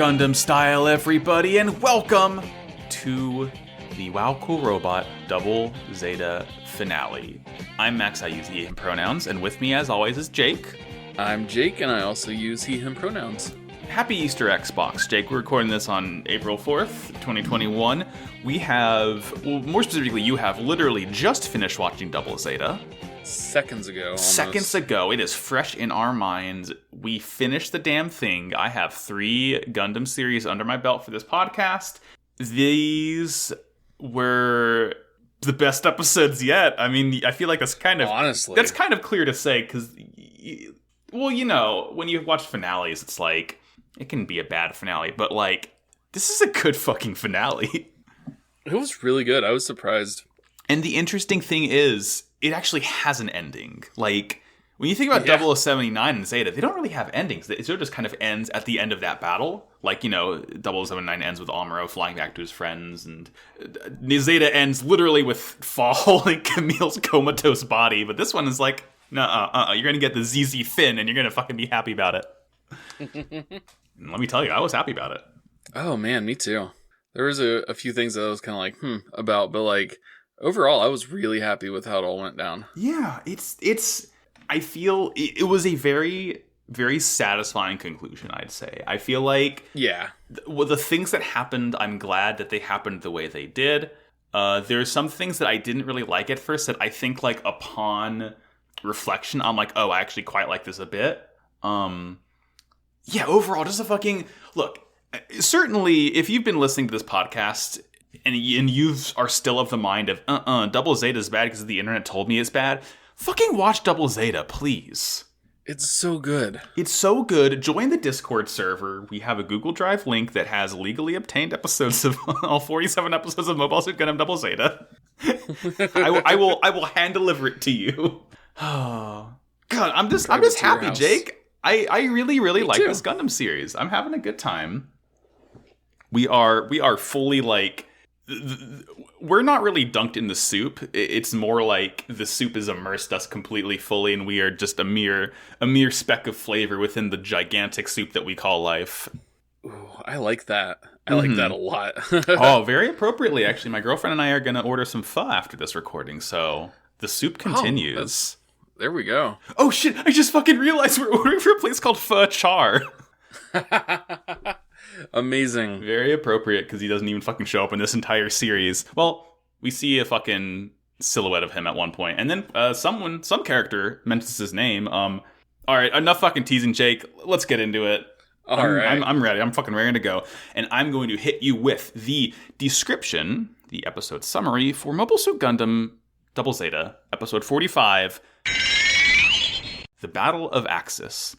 Gundam style, everybody, and welcome to the Wow Cool Robot Double Zeta finale. I'm Max, I use he, him pronouns, and with me, as always, is Jake. I'm Jake, and I also use he, him pronouns. Happy Easter, Xbox. Jake, we're recording this on April 4th, 2021. We have, well, more specifically, you have literally just finished watching Double Zeta. Seconds ago, almost. Seconds ago. It is fresh in our minds. We finished the damn thing. I have 3 Gundam series under my belt for this podcast. These were the best episodes yet. I mean, I feel like that's kind of... Honestly. That's kind of clear to say, because... Well, you know, when you watch finales, it's like... It can be a bad finale, but, like... This is a good fucking finale. It was really good. I was surprised. And the interesting thing is... It actually has an ending. Like, when you think about 0079 and Zeta, they don't really have endings. It sort of just kind of ends at the end of that battle. Like, you know, 0079 ends with Amuro flying back to his friends, and Zeta ends literally with Fall and Camille's comatose body. But this one is like, you're gonna get the ZZ fin, and you're gonna fucking be happy about it. And let me tell you, I was happy about it. Oh, man, me too. There was a few things that I was kind of like, about, but like... Overall, I was really happy with how it all went down. Yeah, I feel it was a very, very satisfying conclusion, I'd say. I feel like... Yeah. The things that happened, I'm glad that they happened the way they did. There's some things that I didn't really like at first that I think, like, upon reflection, I'm like, oh, I actually quite like this a bit. Yeah, overall, just a fucking... Look, certainly, if you've been listening to this podcast... And you are still of the mind of, Double Zeta is bad because the internet told me it's bad. Fucking watch Double Zeta, please. It's so good. It's so good. Join the Discord server. We have a Google Drive link that has legally obtained episodes of all 47 episodes of Mobile Suit Gundam Double Zeta. I will hand deliver it to you. Oh God, I'm just happy, Jake. I really like this Gundam series. I'm having a good time. We are fully like. We're not really dunked in the soup. It's more like the soup has immersed us completely fully, and we are just a mere speck of flavor within the gigantic soup that we call life. Ooh, I like that. I like that a lot. Oh, very appropriately, actually. My girlfriend and I are going to order some pho after this recording, so the soup continues. There we go. Oh, shit. I just fucking realized we're ordering for a place called Pho Char. Amazing. Very appropriate, because he doesn't even fucking show up in this entire series. Well, we see a fucking silhouette of him at one point, and then some character mentions his name. Alright, enough fucking teasing, Jake. Let's get into it. Alright. I'm ready. I'm fucking ready to go. And I'm going to hit you with the description, the episode summary for Mobile Suit Gundam Double Zeta, episode 45, The Battle of Axis.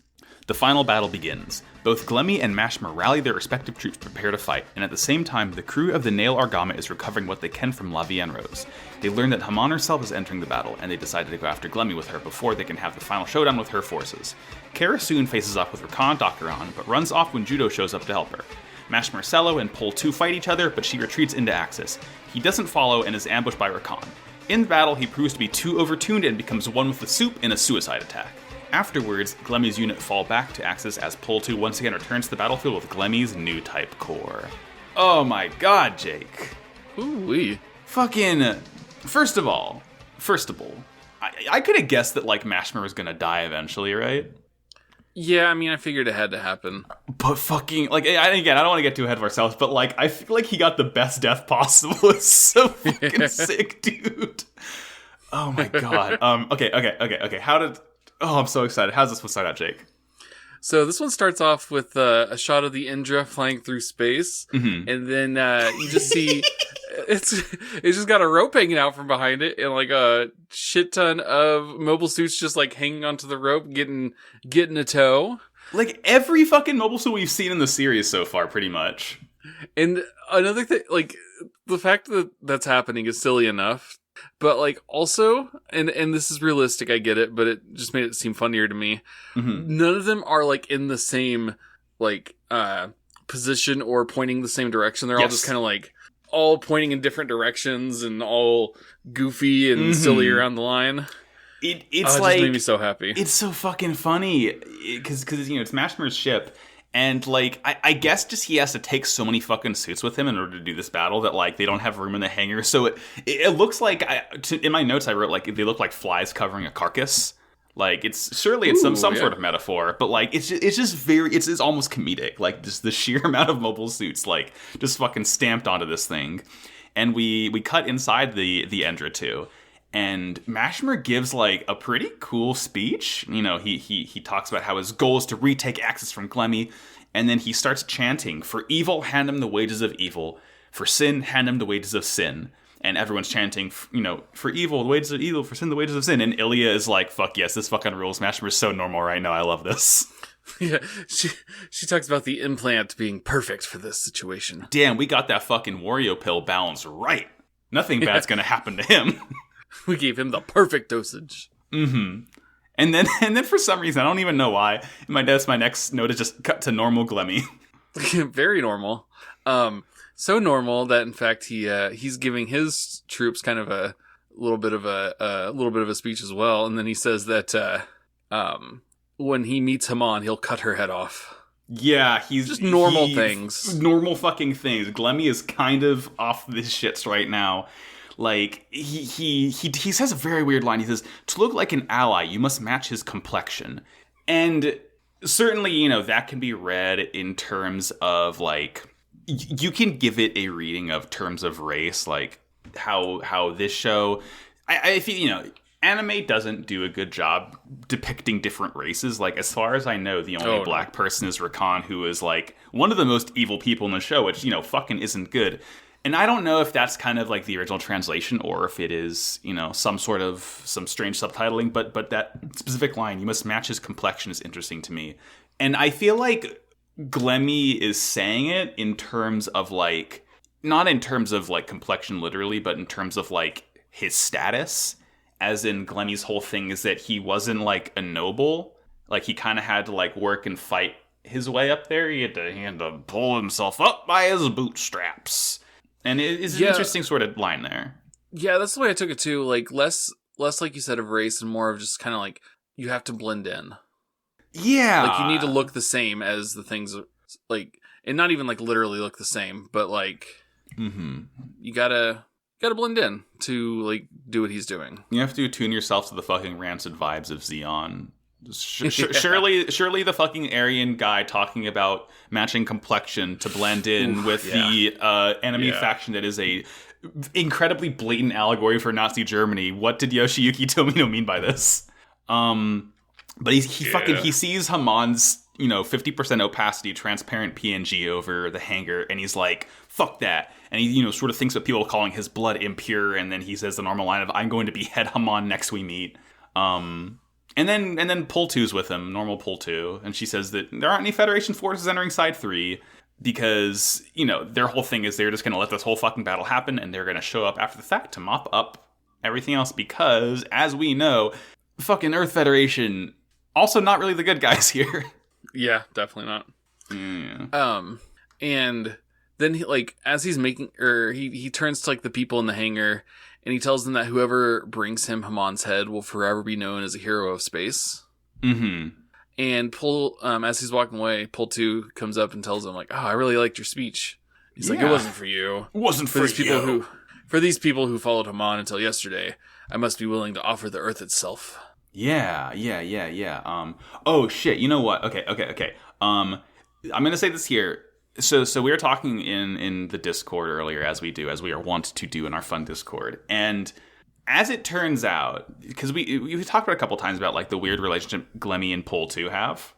The final battle begins. Both Glemy and Mashmer rally their respective troops to prepare to fight, and at the same time, the crew of the Nail Argama is recovering what they can from La Vienrose. They learn that Haman herself is entering the battle, and they decide to go after Glemy with her before they can have the final showdown with her forces. Kara soon faces off with Rakan Dockeron, but runs off when Judo shows up to help her. Mashmer Cello and Pole 2 fight each other, but she retreats into Axis. He doesn't follow and is ambushed by Rakan. In the battle, he proves to be too overtuned and becomes one with the soup in a suicide attack. Afterwards, Glemy's unit fall back to Axis as Pole 2 once again returns to the battlefield with Glemy's new type core. Oh my god, Jake. Ooh-wee. Fucking... First of all, I could have guessed that, like, Mashmer was gonna die eventually, right? Yeah, I mean, I figured it had to happen. But fucking, like, again, I don't want to get too ahead of ourselves, but, like, I feel like he got the best death possible. It's so fucking sick, dude. Oh my god. Okay. Oh, I'm so excited. How's this one start out, Jake? So this one starts off with a shot of the Indra flying through space, and then you just see it's just got a rope hanging out from behind it, and like a shit ton of mobile suits just like hanging onto the rope, getting a tow. Like every fucking mobile suit we've seen in the series so far, pretty much. And another thing, like the fact that that's happening is silly enough. But, like, also, and this is realistic, I get it, but it just made it seem funnier to me. None of them are, like, in the same, like, position or pointing the same direction. They're all just kind of, like, all pointing in different directions and all goofy and silly around the line. It's like... It just made me so happy. It's so fucking funny, because you know, it's Mashmer's ship, And, like, I guess just he has to take so many fucking suits with him in order to do this battle that, like, they don't have room in the hangar. So it looks like, in my notes I wrote, like, they look like flies covering a carcass. Like, it's some sort of metaphor, but, like, it's almost comedic. Like, just the sheer amount of mobile suits, like, just fucking stamped onto this thing. And we cut inside the Endra 2. And Mashmer gives, like, a pretty cool speech. You know, he talks about how his goal is to retake access from Glemy. And then he starts chanting, for evil, hand him the wages of evil. For sin, hand him the wages of sin. And everyone's chanting, you know, for evil, the wages of evil. For sin, the wages of sin. And Ilya is like, fuck yes, this fucking rules. Mashmer is so normal right now. I love this. Yeah, she talks about the implant being perfect for this situation. Damn, we got that fucking Wario pill balance right. Nothing bad's gonna happen to him. We gave him the perfect dosage. Mm-hmm. And then for some reason, I don't even know why, my next note is just cut to normal Glemy. Very normal. So normal that in fact he's giving his troops kind of a little bit of a speech as well, and then he says that when he meets Haman, he'll cut her head off. Yeah, he's just normal things. Normal fucking things. Glemy is kind of off this shits right now. Like, he says a very weird line. He says, to look like an ally, you must match his complexion. And certainly, you know, that can be read in terms of, like, you can give it a reading of terms of race, like how this show, I feel, you know, anime doesn't do a good job depicting different races. Like, as far as I know, the only black person is Rakan, who is, like, one of the most evil people in the show, which, you know, fucking isn't good. And I don't know if that's kind of like the original translation or if it is, you know, some strange subtitling, but that specific line, you must match his complexion, is interesting to me. And I feel like Glemy is saying it in terms of, like, not in terms of, like, complexion literally, but in terms of, like, his status. As in, Glemy's whole thing is that he wasn't, like, a noble. Like, he kind of had to, like, work and fight his way up there. He had to pull himself up by his bootstraps. And it is an interesting sort of line there. Yeah, that's the way I took it too. Like, less like you said of race and more of just kind of like, you have to blend in. Yeah. Like, you need to look the same as the things, like, and not even like literally look the same, but like, you gotta blend in to, like, do what he's doing. You have to attune yourself to the fucking rancid vibes of Xeon. Surely the fucking Aryan guy talking about matching complexion to blend in with the enemy faction that is a incredibly blatant allegory for Nazi Germany. What did Yoshiyuki Tomino mean by this? But he sees Haman's, you know, 50% opacity transparent PNG over the hangar, and he's like, fuck that. And he, you know, sort of thinks of people calling his blood impure, and then he says the normal line of, I'm going to behead Haman next we meet. And then Pull 2's with him, normal Pull 2, and she says that there aren't any Federation forces entering Side 3 because, you know, their whole thing is they're just going to let this whole fucking battle happen and they're going to show up after the fact to mop up everything else because, as we know, fucking Earth Federation, also not really the good guys here. Yeah, definitely not. Yeah. And then he, like, as he's making, or he turns to, like, the people in the hangar. And he tells them that whoever brings him Haman's head will forever be known as a hero of space. Mm-hmm. And as he's walking away, Pull 2 comes up and tells him, like, oh, I really liked your speech. He's like, it wasn't for you. It wasn't for you. For these people who followed Haman until yesterday, I must be willing to offer the Earth itself. Yeah. Oh, shit. You know what? Okay. I'm going to say this here. So we were talking in the Discord earlier, as we are wont to do in our fun Discord, and as it turns out, because we talked about a couple times about, like, the weird relationship Glemy and Pull 2 have,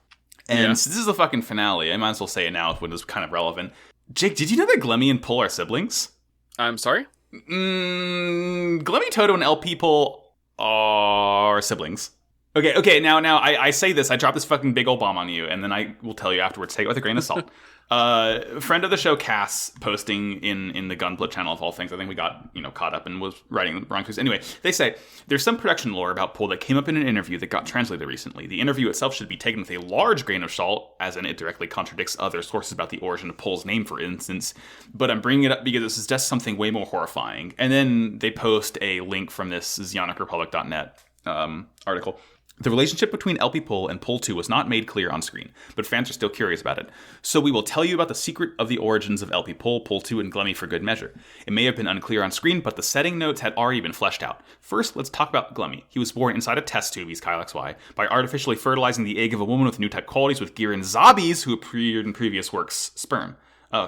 and so this is the fucking finale. I might as well say it now when it's kind of relevant. Jake, did you know that Glemy and Pull are siblings? I'm sorry? Glemy, Toto, and LP Pull are siblings. Okay. Now I say this, I drop this fucking big old bomb on you, and then I will tell you afterwards. Take it with a grain of salt. Friend of the show, Cass, posting in the Gunpla channel of all things. I think we got, you know, caught up and was writing the wrong things. Anyway, they say there's some production lore about Pull that came up in an interview that got translated recently. The interview itself should be taken with a large grain of salt, as in it directly contradicts other sources about the origin of Pull's name, for instance. But I'm bringing it up because this is just something way more horrifying. And then they post a link from this ZionicsRepublic.net article. The relationship between LP Pull and Pull 2 was not made clear on screen, but fans are still curious about it. So we will tell you about the secret of the origins of LP Pull, Pull 2, and Glemy for good measure. It may have been unclear on screen, but the setting notes had already been fleshed out. First, let's talk about Glemy. He was born inside a test tube, he's Kyle XY, by artificially fertilizing the egg of a woman with new type qualities with Giran Zabis, who appeared in previous works' sperm.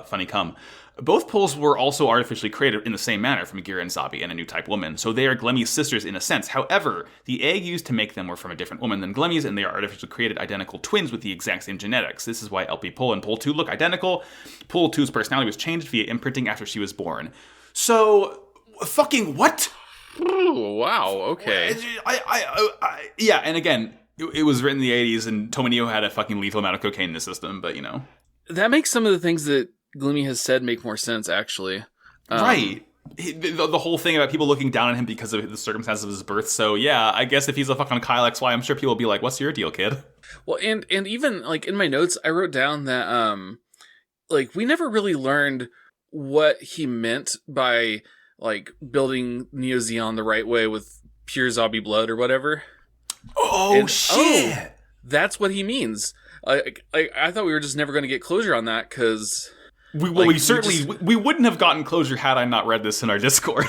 Funny cum. Both Pulls were also artificially created in the same manner from Giran Zabi and a new type woman, so they are Glemy's sisters in a sense. However, the egg used to make them were from a different woman than Glemy's, and they are artificially created identical twins with the exact same genetics. This is why LP Pull and Pull 2 look identical. Pull 2's personality was changed via imprinting after she was born. So, fucking what? Ooh, wow, okay. Yeah, and again, it was written in the 80s, and Tomonio had a fucking lethal amount of cocaine in the system, but you know. That makes some of the things that Glemy has said make more sense, actually. Right. The whole thing about people looking down on him because of the circumstances of his birth. So, yeah, I guess if he's a fucking Kyle XY, I'm sure people will be like, what's your deal, kid? Well, and even, like, in my notes, I wrote down that, like, we never really learned what he meant by, like, building Neo Zeon the right way with pure Zabi blood or whatever. Oh, shit! Oh, that's what he means. I thought we were just never going to get closure on that, because... we wouldn't have gotten closure had I not read this in our Discord.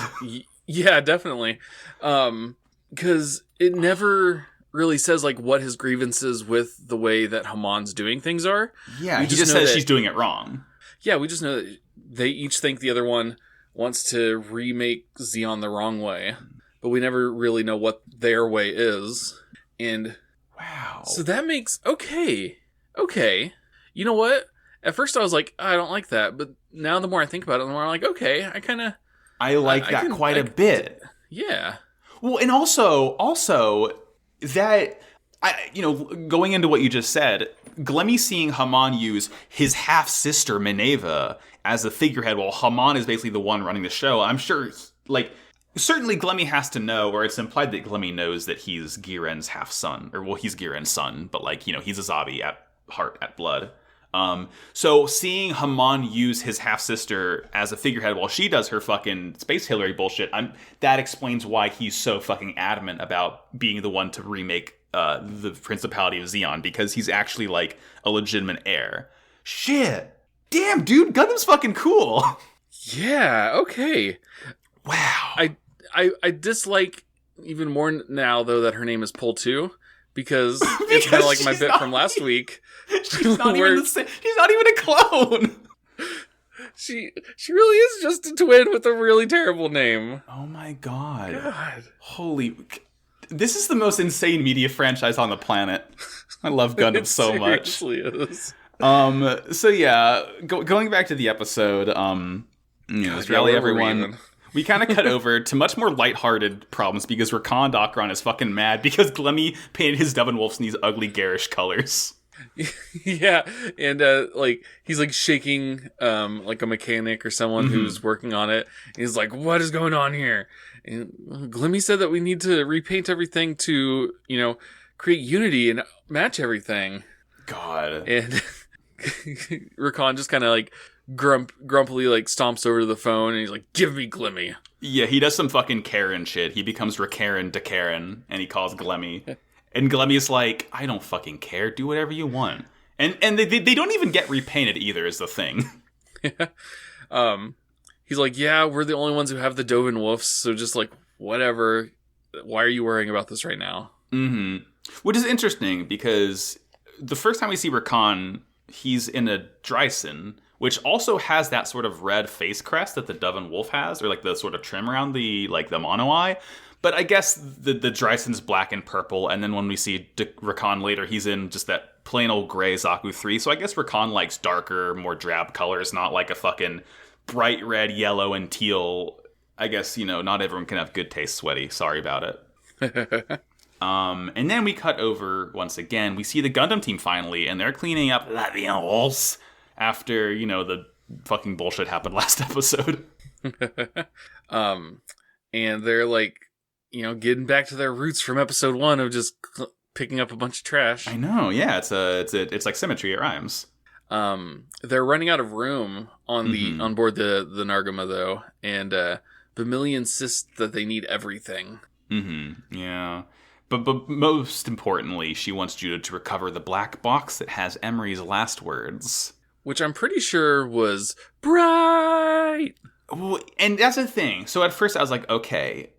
Yeah, definitely. Because it never really says, like, what his grievances with the way that Haman's doing things are. Yeah, he just says she's doing it wrong. Yeah, we just know that they each think the other one wants to remake Zeon the wrong way, but we never really know what their way is. And wow. So that makes... Okay. You know what? At first I was like, I don't like that, but now the more I think about it, the more I'm like, okay, I like that quite a bit. Yeah. Well, and also that, going into what you just said, Glemy seeing Haman use his half-sister Minerva as a figurehead while Haman is basically the one running the show, I'm sure, like, certainly Glemy has to know, or it's implied that Glemy knows that he's Giren's half-son, or, well, he's Giren's son, but, like, he's a Zabi at heart, at blood. So seeing Haman use his half-sister as a figurehead while she does her fucking space Hillary bullshit, that explains why he's so fucking adamant about being the one to remake the Principality of Zeon, because he's actually, like, a legitimate heir. Shit. Damn, dude, Gundam's fucking cool. Yeah, okay. Wow. I dislike even more now, though, that her name is Pull 2, because it's kind of like my bit from last week. She's not even the same. She's not even a clone. She really is just a twin with a really terrible name. Oh my god. Holy... This is the most insane media franchise on the planet. I love Gundam so much. Seriously is. So yeah, going back to the episode, rally everyone. We kind of cut over to much more lighthearted problems because Rakan Dakron is fucking mad because Glemy painted his Dove and Wolves in these ugly garish colors. Yeah, and like he's like shaking like a mechanic or someone who's working on it. And he's like, "What is going on here?" And Glemy said that we need to repaint everything to, create unity and match everything. God. And Rakan just kind of like grumpily like stomps over to the phone and he's like, "Give me Glemy." Yeah, he does some fucking Karen shit. He becomes Rakaren to Karen and he calls Glemy. And Glemy's like, "I don't fucking care. Do whatever you want." And they don't even get repainted either, is the thing. He's like, "Yeah, we're the only ones who have the Dovin Wolves, so just like, whatever. Why are you worrying about this right now?" Mm-hmm. Which is interesting, because the first time we see Rakan, he's in a Dryson, which also has that sort of red face crest that the Dove and Wolf has, or like the sort of trim around the mono eye. But I guess the Dryson's black and purple, and then when we see Rakan later, he's in just that plain old gray Zaku 3. So I guess Rakan likes darker, more drab colors, not like a fucking bright red, yellow, and teal. I guess, not everyone can have good taste, Sweaty. Sorry about it. And then we cut over, once again, we see the Gundam team finally, and they're cleaning up the walls after, the fucking bullshit happened last episode. And they're like, getting back to their roots from episode 1 of just picking up a bunch of trash. I know, yeah, it's like symmetry, it rhymes. They're running out of room on board the Nargama though, and Vermillion insists that they need everything. Yeah. But most importantly, she wants Judo to recover the black box that has Emery's last words. Which I'm pretty sure was bright. And that's the thing. So at first I was like, okay,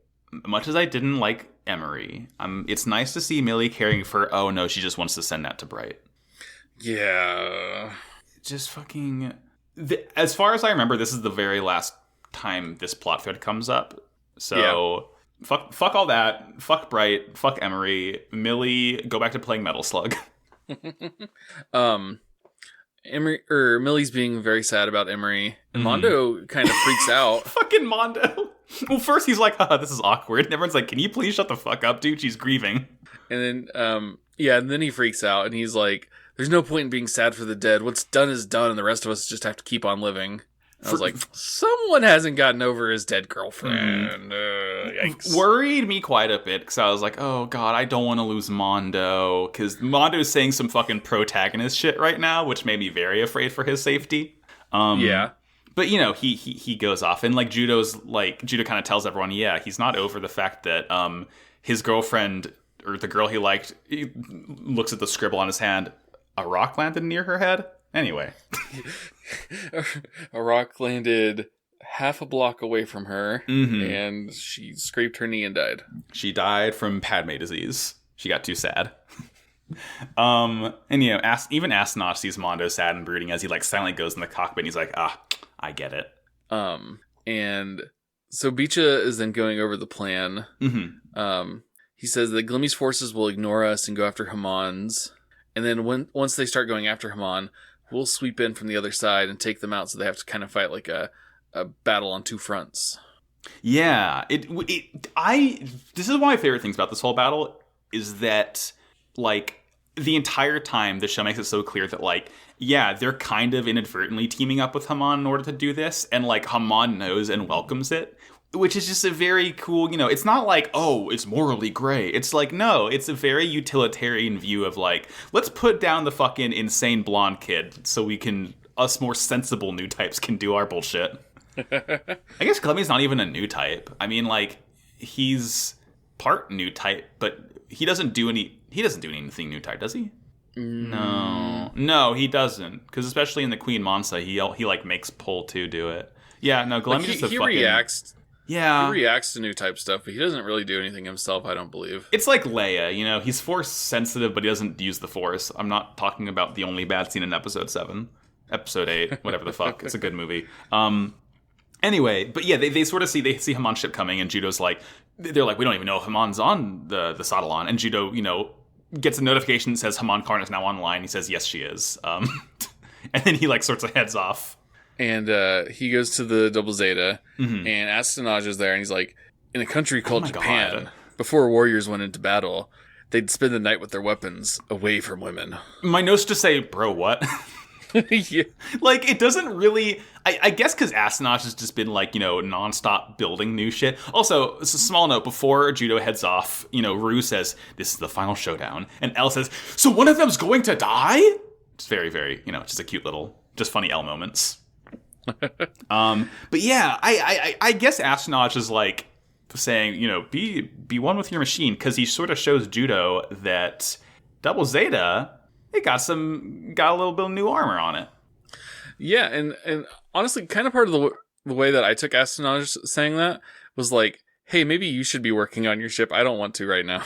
much as I didn't like Emery, it's nice to see Millie caring for, oh no, she just wants to send that to Bright. Yeah. Just fucking... As far as I remember, this is the very last time this plot thread comes up. So... Yeah. Fuck all that. Fuck Bright. Fuck Emery. Millie, go back to playing Metal Slug. Millie's being very sad about Emery, and Mondo kind of freaks out. Fucking Mondo. Well, first he's like, this is awkward. And everyone's like, can you please shut the fuck up, dude? She's grieving. And then, and then he freaks out, and he's like, there's no point in being sad for the dead. What's done is done, and the rest of us just have to keep on living. I was like, someone hasn't gotten over his dead girlfriend. Yikes. Worried me quite a bit, because I was like, oh god, I don't want to lose Mondo, because Mondo's saying some fucking protagonist shit right now, which made me very afraid for his safety. Yeah. But, you know, he goes off, and, like, Judo kind of tells everyone, he's not over the fact that his girlfriend, or the girl he liked, he looks at the scribble on his hand, a rock landed near her head? Anyway. A rock landed half a block away from her, and she scraped her knee and died. She died from Padme disease. She got too sad. And, you know, even Asinach sees Mondo sad and brooding as he, like, silently goes in the cockpit, and he's like, I get it. And so Beecha is then going over the plan. He says that Glimy's forces will ignore us and go after Haman's. And then once they start going after Haman, we'll sweep in from the other side and take them out, so they have to kind of fight like a battle on two fronts. Yeah. This is one of my favorite things about this whole battle, is that, like, the entire time the show makes it so clear that, like, yeah, they're kind of inadvertently teaming up with Haman in order to do this, and, like, Haman knows and welcomes it, which is just a very cool, you know, it's not like, oh, it's morally gray. It's like, no, it's a very utilitarian view of, like, let's put down the fucking insane blonde kid so us more sensible new types can do our bullshit. I guess Glemy's not even a new type. I mean, like, he's part new type, but he doesn't do anything new type, does he? No, he doesn't. Because especially in the Queen Mansa, he like makes Pull 2 do it. Yeah, no, Glemy's just a fucking... reacts. Yeah. He reacts to new type stuff, but he doesn't really do anything himself, I don't believe. It's like Leia, you know, he's Force sensitive, but he doesn't use the Force. I'm not talking about the only bad scene in Episode 7. Episode 8, whatever the fuck. It's a good movie. Anyway, but yeah, they sort of see Haman's ship coming, and Judo's like, they're like, we don't even know if Haman's on the Sadalon. And Judo, you know, gets a notification that says Haman Karn is now online. He says, yes, she is. And then he, like, sorts of heads off. And he goes to the Double Zeta, and Asinach is there, and he's like, in a country called Japan, before warriors went into battle, they'd spend the night with their weapons away from women. My notes just say, bro, what? Yeah. Like, it doesn't really... I guess because Asinach has just been, like, you know, nonstop building new shit. Also, it's a small note, before Judo heads off, you know, Rue says, this is the final showdown. And Elle says, so one of them's going to die? It's very, very, you know, just a cute little, just funny Elle moments. But yeah, I guess Asinach is, like, saying, you know, be one with your machine, because he sort of shows Judo that Double Zeta... it got a little bit of new armor on it. Yeah, and honestly, kind of part of the way that I took Asinach saying that was like, hey, maybe you should be working on your ship. I don't want to right now.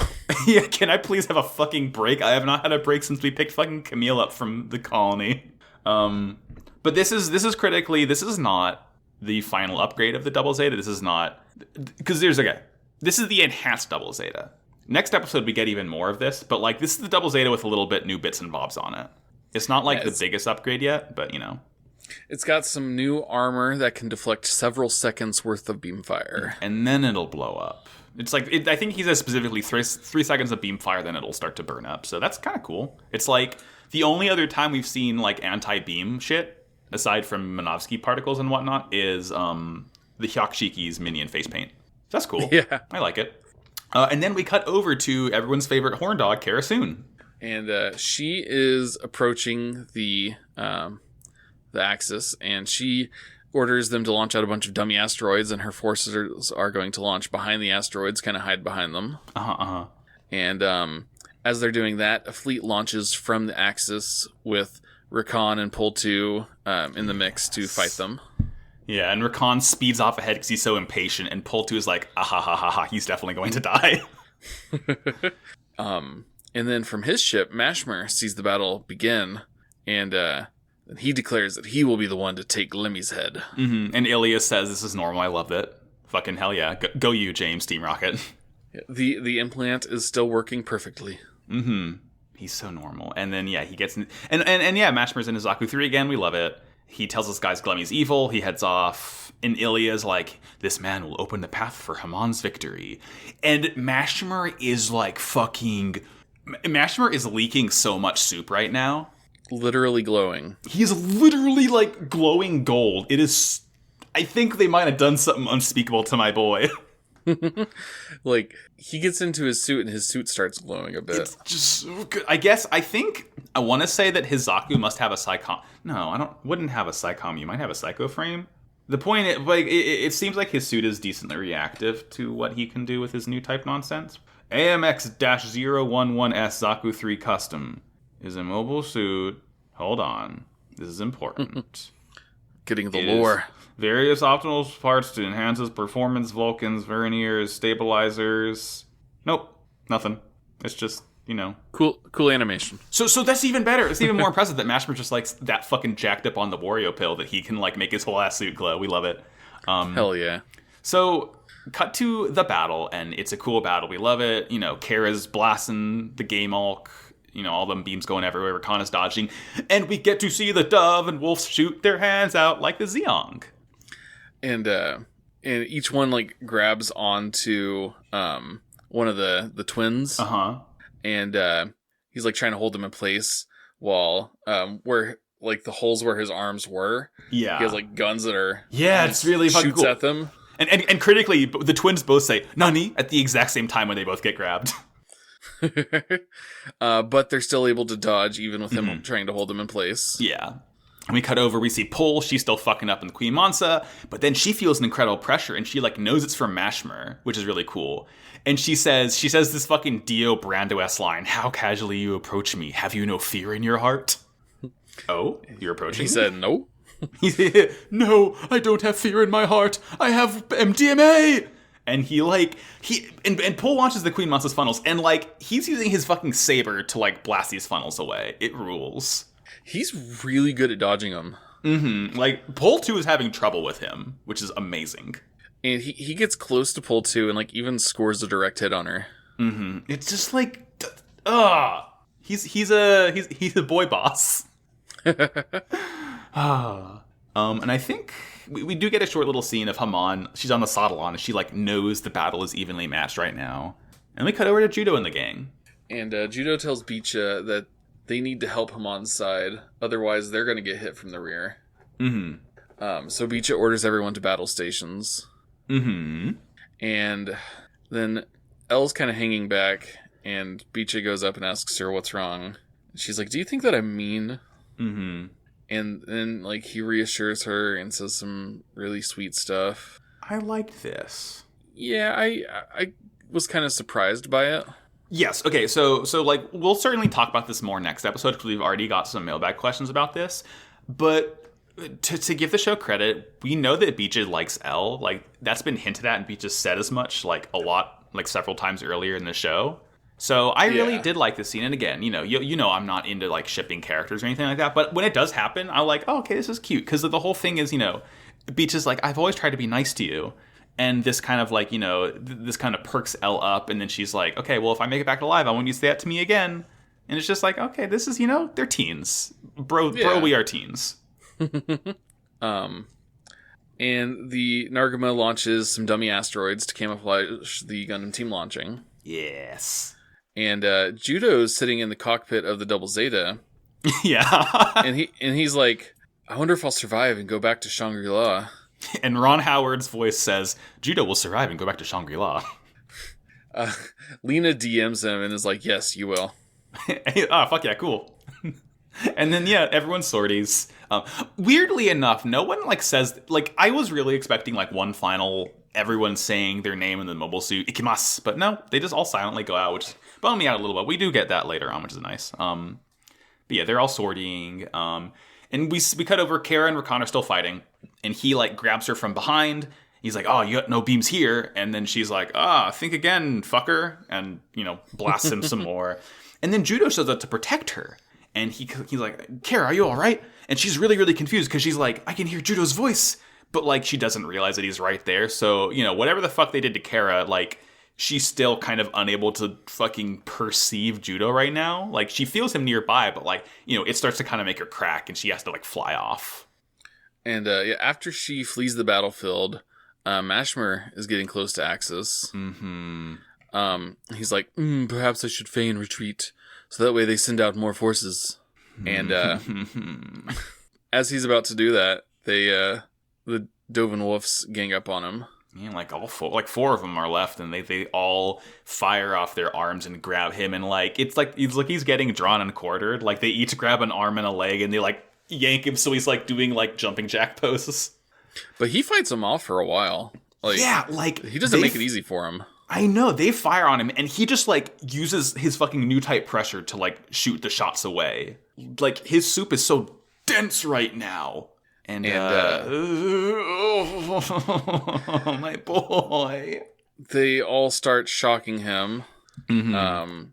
Yeah, can I please have a fucking break? I have not had a break since we picked fucking Camille up from the colony. But this is critically, this is not the final upgrade of the Double Zeta. This is not, because this is the enhanced Double Zeta. Next episode, we get even more of this, but, like, this is the Double Zeta with a little bit new bits and bobs on it. It's not, like, the biggest upgrade yet, but, you know. It's got some new armor that can deflect several seconds worth of beam fire. And then it'll blow up. It's like, I think he says specifically 3 seconds of beam fire, then it'll start to burn up. So that's kind of cool. It's like, the only other time we've seen, like, anti-beam shit, aside from Minovsky particles and whatnot, is the Hyakushiki's minion face paint. That's cool. Yeah. I like it. And then we cut over to everyone's favorite horn dog, Karasun. And she is approaching the Axis, and she orders them to launch out a bunch of dummy asteroids, and her forces are going to launch behind the asteroids, kind of hide behind them. And as they're doing that, a fleet launches from the Axis with Rakan and Pol 2 in the mix to fight them. Yeah, and Rakan speeds off ahead because he's so impatient, and Pol 2 is like, ah ha ha ha ha, he's definitely going to die. And then from his ship, Mashmer sees the battle begin, and he declares that he will be the one to take Glemy's head. Mm-hmm. And Ilias says, this is normal, I love it. Fucking hell yeah. Go you, James, Team Rocket. The implant is still working perfectly. Mm-hmm. He's so normal. And then, yeah, he gets... And yeah, Mashmer's in his Zaku 3 again, we love it. He tells us guys Glemy's evil, he heads off, and Ilia's like, this man will open the path for Haman's victory. And Mashmer is like fucking... Mashmer is leaking so much soup right now. Literally glowing. He's literally like glowing gold. It is... I think they might have done something unspeakable to my boy. Like, he gets into his suit and his suit starts glowing a bit. It's just so good. I want to say that his Zaku must have a Psychom... No, wouldn't have a Psychom. You might have a Psycho Frame. The point is, like, it seems like his suit is decently reactive to what he can do with his new type nonsense. AMX-011S Zaku 3 Custom is a mobile suit. Hold on. This is important. Getting the lore. Various optimal parts to enhance his performance, Vulcans, verniers, stabilizers. Nope. Nothing. It's just, Cool animation. So that's even better. It's even more impressive that Mashmer just like that fucking jacked up on the Wario pill that he can like make his whole ass suit glow. We love it. Hell yeah. So cut to the battle, and it's a cool battle. We love it. Kara's blasting the Game Hulk. All them beams going everywhere. Rakan is dodging. And we get to see the Dove and Wolf shoot their hands out like the Zeong. And each one like grabs onto one of the twins. Uh-huh. And he's like trying to hold them in place while where like the holes where his arms were. Yeah. He has like guns that are it's really fucking shoots cool. at them. And critically, the twins both say "Nani" at the exact same time when they both get grabbed. But they're still able to dodge even with him trying to hold them in place. Yeah. And we cut over, we see Pol, she's still fucking up in the Queen Mansa, but then she feels an incredible pressure, and she like knows it's from Mashmer, which is really cool. And she says this fucking Dio Brando-esque line, "How casually you approach me, have you no fear in your heart?" Oh, you're approaching He said, no. He said, "No, I don't have fear in my heart, I have MDMA!" And and Pol launches the Queen Mansa's funnels, and like, he's using his fucking saber to like blast these funnels away. It rules. He's really good at dodging them. Mm-hmm. Like, Pol 2 is having trouble with him, which is amazing. And he gets close to Pol 2 and like even scores a direct hit on her. Mm-hmm. It's just like, he's a boy boss. And I think we do get a short little scene of Haman. She's on the Sodalon, and she like knows the battle is evenly matched right now. And we cut over to Judo and the gang. And Judo tells Bicha that they need to help Haman's side, otherwise they're going to get hit from the rear. Mm-hmm. So Bicha orders everyone to battle stations. Mm-hmm. And then Elle's kind of hanging back, and Bicha goes up and asks her what's wrong. She's like, "Do you think that I'm mean?" Mm-hmm. And then like he reassures her and says some really sweet stuff. I liked this. Yeah, I was kind of surprised by it. Yes. Okay. So like, we'll certainly talk about this more next episode because we've already got some mailbag questions about this. But to give the show credit, we know that Bicha likes Elle. Like, that's been hinted at, and Bicha said as much like a lot, like several times earlier in the show. So I really did like this scene. And again, you know, I'm not into like shipping characters or anything like that. But when it does happen, I'm like, oh, okay, this is cute, because the whole thing is, Bicha's like, I've always tried to be nice to you. And this kind of like, this kind of perks Elle up. And then she's like, okay, well, if I make it back alive, I want you to say that to me again. And it's just like, okay, this is, they're teens. Bro, we are teens. And the Nargama launches some dummy asteroids to camouflage the Gundam team launching. Yes. And Judo's sitting in the cockpit of the Double Zeta. Yeah. and he's like, I wonder if I'll survive and go back to Shangri-La. And Ron Howard's voice says, Judo will survive and go back to Shangri-La. Lena DMs him and is like, yes, you will. Fuck yeah, cool. And then, yeah, everyone's sorties. Weirdly enough, no one, says... I was really expecting, one final... Everyone saying their name in the mobile suit, ikimasu. But no, they just all silently go out, which bummed me out a little bit. We do get that later on, which is nice. But yeah, they're all sorting. And we cut over. Kara and Rakan are still fighting, and he like grabs her from behind. He's like, "Oh, you got no beams here," and then she's like, think again, fucker," and blasts him some more. And then Judo shows up to protect her, and he's like, "Kara, are you all right?" And she's really, really confused because she's like, "I can hear Judo's voice," but like she doesn't realize that he's right there. So whatever the fuck they did to Kara, like she's still kind of unable to fucking perceive Judo right now. Like she feels him nearby, but like it starts to kind of make her crack, and she has to like fly off. And after she flees the battlefield, Mashmer is getting close to Axis. Mm-hmm. He's like, perhaps I should feign retreat, so that way they send out more forces. And as he's about to do that, the Dovin Wolves gang up on him. Yeah, like four of them are left, and they all fire off their arms and grab him, and like it's like he's getting drawn and quartered. Like they each grab an arm and a leg, and they like yank him, so he's like doing like jumping jack poses. But he fights them off for a while. He doesn't make it easy for him. I know, they fire on him, and he just like uses his fucking new type pressure to like shoot the shots away. Like his soup is so dense right now. And oh, my boy. They all start shocking him, mm-hmm.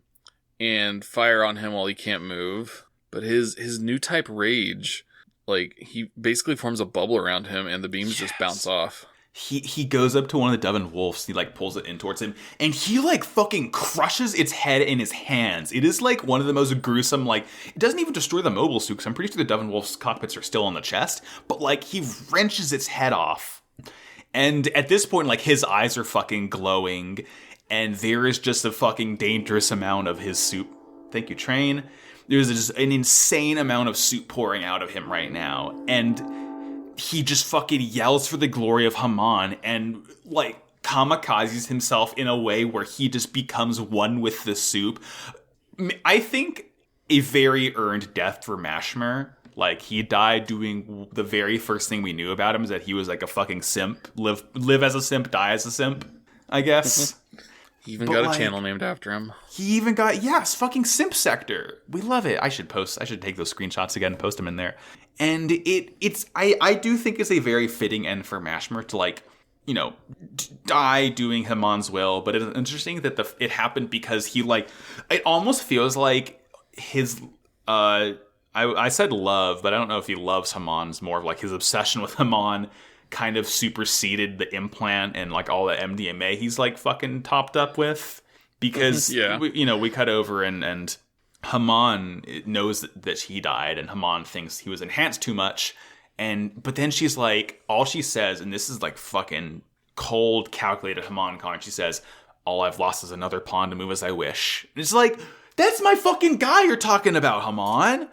And fire on him while he can't move. But his new type rage, like he basically forms a bubble around him, and the beams just bounce off. He goes up to one of the Dovin Wolves. He like pulls it in towards him, and he like fucking crushes its head in his hands. It is like one of the most gruesome. Like it doesn't even destroy the mobile suit, because I'm pretty sure the Dovin Wolf's cockpits are still on the chest. But like he wrenches its head off, and at this point, like his eyes are fucking glowing, and there is just a fucking dangerous amount of his soup. Thank you, Train. There's just an insane amount of soup pouring out of him right now, and he just fucking yells for the glory of Haman and like kamikazes himself in a way where he just becomes one with the soup. I think a very earned death for Mashmer. Like he died doing the very first thing we knew about him, is that he was like a fucking simp. Live as a simp, die as a simp, I guess. He even got a channel named after him. He even got, fucking Simp Sector. We love it. I should take those screenshots again and post them in there. And I do think it's a very fitting end for Mashmer to like, die doing Haman's will. But it's interesting that it happened because he like, it almost feels like his, I said love, but I don't know if he loves Haman. It's more of like his obsession with Haman kind of superseded the implant and like all the MDMA he's like fucking topped up with, because we cut over and Haman knows that he died, and Haman thinks he was enhanced too much, but then she's like, all she says, and this is like fucking cold calculated Haman comment, she says, "All I've lost is another pawn to move as I wish." And it's like, that's my fucking guy you're talking about, Haman.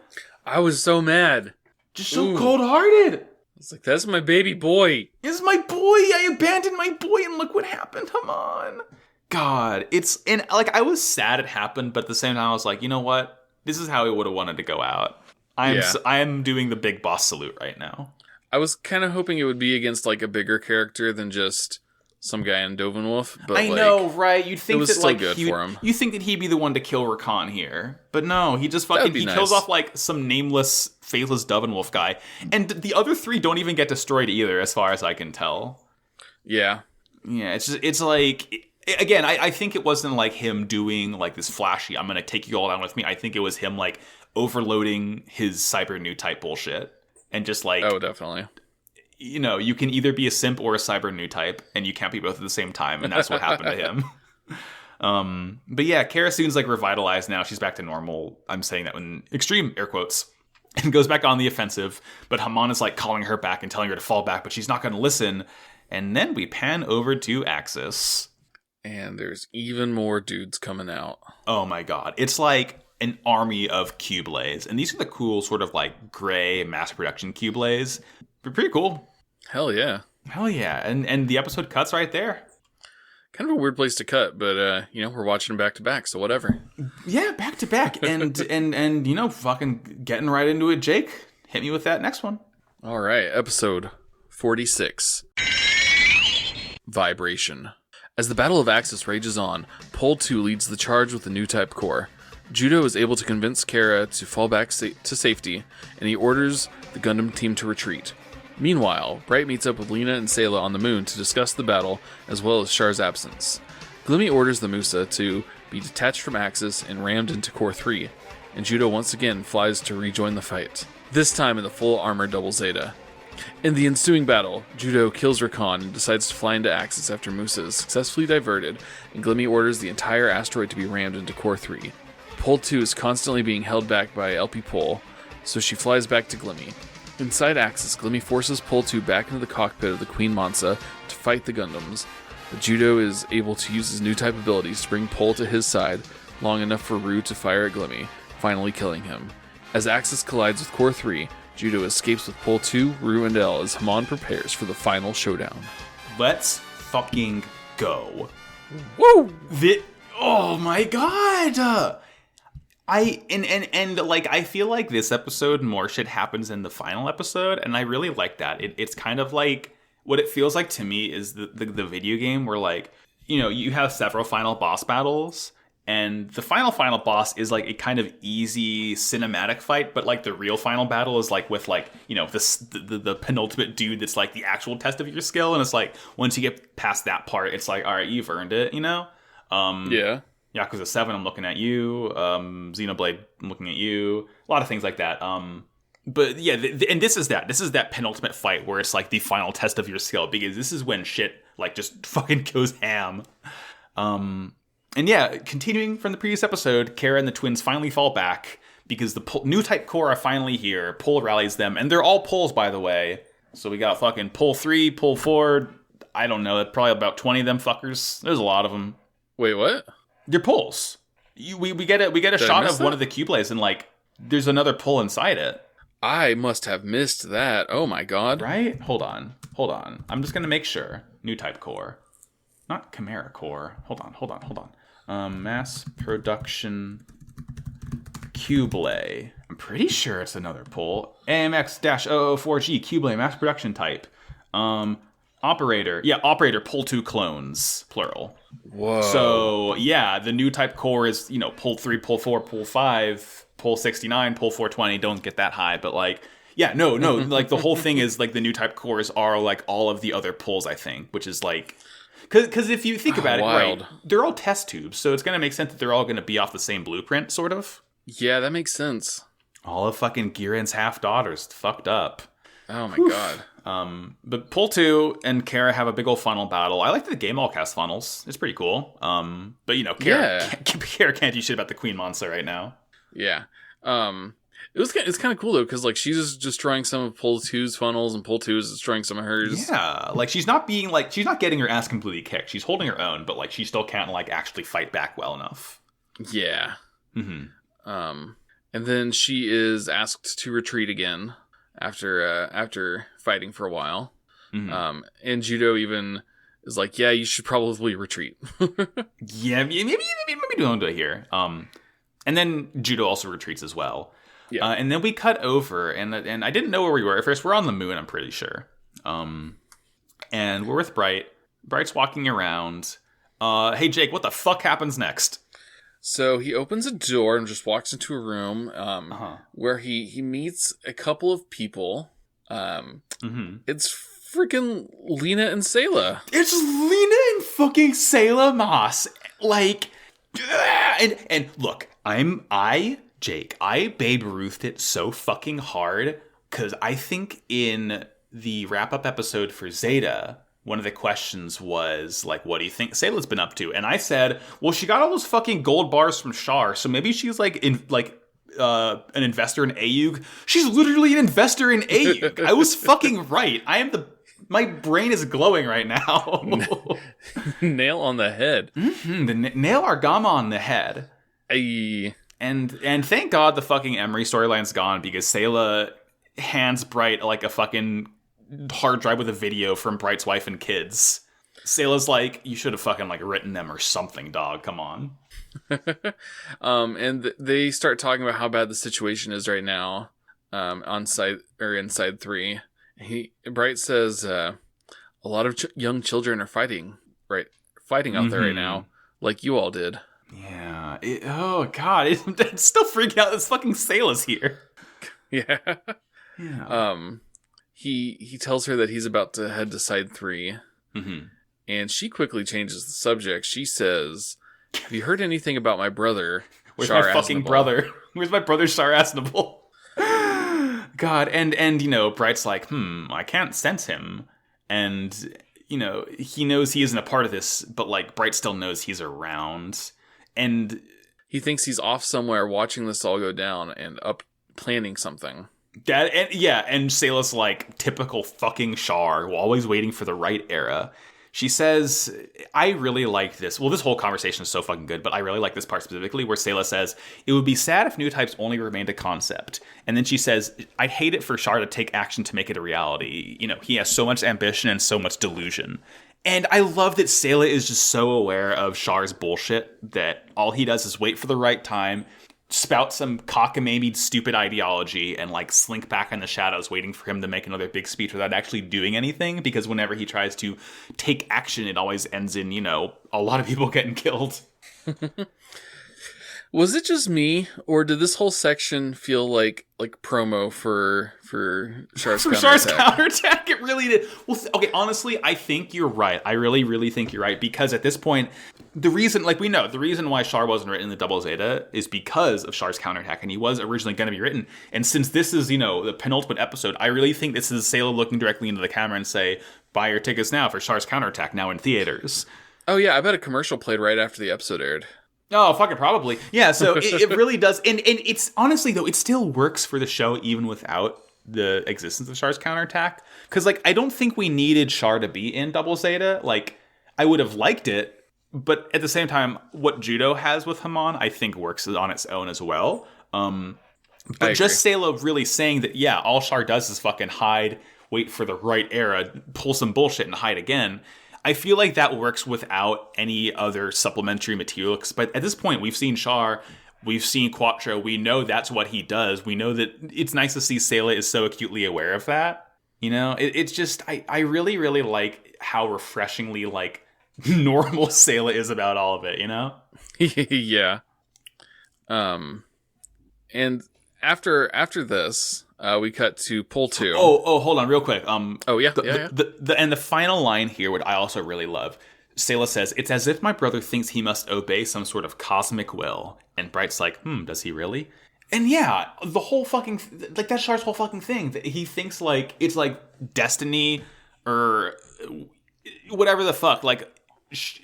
I was so mad, just so cold-hearted. It's like, that's my baby boy. This is my boy. I abandoned my boy, and look what happened. Come on. God, I was sad it happened, but at the same time, I was like, you know what? This is how he would have wanted to go out. I am doing the big boss salute right now. I was kind of hoping it would be against like a bigger character than just some guy in Dovin Wolf. But I know, right? You'd think it was that still like good for him. You think that he'd be the one to kill Rakan here, but no, he just fucking kills off like some nameless, faceless Dovin Wolf guy, and the other three don't even get destroyed either, as far as I can tell. Yeah. It's like, again, I think it wasn't like him doing like this flashy, I'm gonna take you all down with me. I think it was him like overloading his cyber new type bullshit and just like, oh, definitely. You can either be a simp or a cyber new type, and you can't be both at the same time, and that's what happened to him. But yeah, Kara Soon's like revitalized now. She's back to normal. I'm saying that in extreme air quotes. And goes back on the offensive, but Haman is like calling her back and telling her to fall back, but she's not going to listen. And then we pan over to Axis. And there's even more dudes coming out. Oh my god. It's like an army of Q-Blaze. And these are the cool sort of like gray mass production Q-Blaze. They're pretty cool. Hell yeah. Hell yeah. And the episode cuts right there. Kind of a weird place to cut, but we're watching them back to back, so whatever. Yeah, back to back. And fucking getting right into it, Jake. Hit me with that next one. All right, episode 46. Vibration. As the Battle of Axis rages on, Pole 2 leads the charge with the new type core. Judo is able to convince Kara to fall back to safety, and he orders the Gundam team to retreat. Meanwhile, Bright meets up with Lena and Sayla on the moon to discuss the battle, as well as Char's absence. Glemy orders the Musa to be detached from Axis and rammed into Core 3, and Judo once again flies to rejoin the fight, this time in the full armored Double Zeta. In the ensuing battle, Judo kills Rakan and decides to fly into Axis after Musa is successfully diverted, and Glemy orders the entire asteroid to be rammed into Core 3. Pole 2 is constantly being held back by LP Pole, so she flies back to Glemy. Inside Axis, Glemy forces Pole 2 back into the cockpit of the Queen Mansa to fight the Gundams, but Judo is able to use his new type abilities to bring Pole to his side long enough for Rue to fire at Glemy, finally killing him. As Axis collides with Core 3, Judo escapes with Pole 2, Rue, and L as Haman prepares for the final showdown. Let's fucking go. Woo! Oh my god! I feel like this episode, more shit happens in the final episode, and I really like that. It's kind of like, what it feels like to me is the video game where, like, you know, you have several final boss battles, and the final boss is like a kind of easy cinematic fight, but like the real final battle is like with, like, you know, the penultimate dude that's like the actual test of your skill, and it's like once you get past that part, it's like, all right, you've earned it, you know? Yeah. Yakuza 7, I'm looking at you. Xenoblade, I'm looking at you. A lot of things like that. But yeah, and this is that penultimate fight where it's like the final test of your skill, because this is when shit like just fucking goes ham. And yeah, continuing from the previous episode, Kara and the twins finally fall back because the new type core are finally here. Pole rallies them, and they're all poles, by the way. So we got fucking Pole 3, Pole 4. I don't know, probably about 20 of them fuckers. There's a lot of them. Wait, what? They're poles. We get a shot of one of the Q-Blaze, and like there's another pole inside it. I must have missed that. Oh my god. Right? Hold on. I'm just gonna make sure. New type core. Not Chimera core. Hold on. Mass production Q-Blay. I'm pretty sure it's another pole. AMX-004G Q-Blay mass production type. Operator. Yeah, operator Pole 2 clones, plural. Whoa. So, yeah, the new type core is, you know, Pole 3, Pole 4, Pole 5, Pole 69, Pole 420. Don't get that high, but like, yeah, no, like the whole thing is like the new type cores are like all of the other poles, I think, which is like, because if you think about it, right, they're all test tubes, so it's going to make sense that they're all going to be off the same blueprint, sort of. Yeah, that makes sense. All of fucking Giran's half daughters fucked up. Oh my god. But Pole 2 and Kara have a big old funnel battle. I like that the game all casts funnels. It's pretty cool. But you know, Kara can't do shit about the Queen Mansa right now. Yeah. It's kind of cool though, because like she's destroying some of Pole 2's funnels, and Pole 2 is destroying some of hers. Yeah, like she's not getting her ass completely kicked. She's holding her own, but like she still can't like actually fight back well enough. Yeah. Mm-hmm. And then she is asked to retreat again after fighting for a while. Mm-hmm. And Judo even is like, yeah, you should probably retreat. Yeah, maybe don't do it here. And then Judo also retreats as well. Yeah. And then we cut over, and I didn't know where we were at first. We're on the moon, I'm pretty sure. And we're with Bright. Bright's walking around. Hey, Jake, what the fuck happens next? So he opens a door and just walks into a room where he meets a couple of people. It's freaking Lena and Sayla. It's Lena and fucking Sayla Moss. Like, and look, Jake, I Babe Ruthed it so fucking hard, because I think in the wrap-up episode for Zeta, one of the questions was, like, what do you think Sayla's been up to? And I said, well, she got all those fucking gold bars from Char, so maybe she's, like, an investor in AUG. She's literally an investor in AUG. I was fucking right. My brain is glowing right now. Nail on the head. Mm-hmm. Nail Argama on the head. Aye. And thank God the fucking Emery storyline's gone, because Sayla hands Bright like a fucking hard drive with a video from Bright's wife and kids. Sayla's like, you should have fucking like written them or something, dog. Come on. And they start talking about how bad the situation is right now, on side or inside 3. Bright says, a lot of young children are fighting fighting out there right now, like you all did. Yeah. Oh, God. It's still freaking out. This fucking Sayla's here. Yeah. Yeah. He tells her that he's about to head to Side 3. Mm-hmm. And she quickly changes the subject. She says, "Have you heard anything about my brother? Where's Char my fucking Aznavour?" brother? Where's my brother, Char Aznavour? God, and you know, Bright's like, I can't sense him. And, you know, he knows he isn't a part of this, but, like, Bright still knows he's around. And he thinks he's off somewhere watching this all go down and up planning something. And Sayla's like, typical fucking Char, always waiting for the right era. She says, I really like this. Well, this whole conversation is so fucking good, but I really like this part specifically where Sayla says, it would be sad if new types only remained a concept. And then she says, I'd hate it for Char to take action to make it a reality. You know, he has so much ambition and so much delusion. And I love that Sayla is just so aware of Char's bullshit that all he does is wait for the right time, spout some cockamamie stupid ideology, and like slink back in the shadows waiting for him to make another big speech without actually doing anything, because whenever he tries to take action, it always ends in, you know, a lot of people getting killed. Was it just me, or did this whole section feel like promo for Char's counterattack? It really did. Well, okay, honestly, I think you're right. I really, really think you're right, because at this point, the reason why Char wasn't written in the Double Zeta is because of Char's counterattack, and he was originally going to be written. And since this is, you know, the penultimate episode, I really think this is Sayla looking directly into the camera and say, buy your tickets now for Char's counterattack, now in theaters. Oh yeah, I bet a commercial played right after the episode aired. Oh, fucking probably. Yeah, so it really does. And it's honestly, though, it still works for the show even without the existence of Char's counterattack. Because, like, I don't think we needed Char to be in Double Zeta. Like, I would have liked it. But at the same time, what Judo has with Haman, I think works on its own as well. But just Sayla really saying that, yeah, all Char does is fucking hide, wait for the right era, pull some bullshit and hide again. I feel like that works without any other supplementary material. But at this point, we've seen Char, we've seen Quattro, we know that's what he does. We know that it's nice to see Sayla is so acutely aware of that. You know, it's just, I really, really like how refreshingly, like, normal Sayla is about all of it, you know? Yeah. And after this, we cut to pull 2. Oh, hold on real quick. Yeah. The final line here, what I also really love, Sayla says, it's as if my brother thinks he must obey some sort of cosmic will. And Bright's like, does he really? And yeah, the whole fucking, like, that's Char's whole fucking thing. That he thinks, like, it's like destiny or whatever the fuck. Like,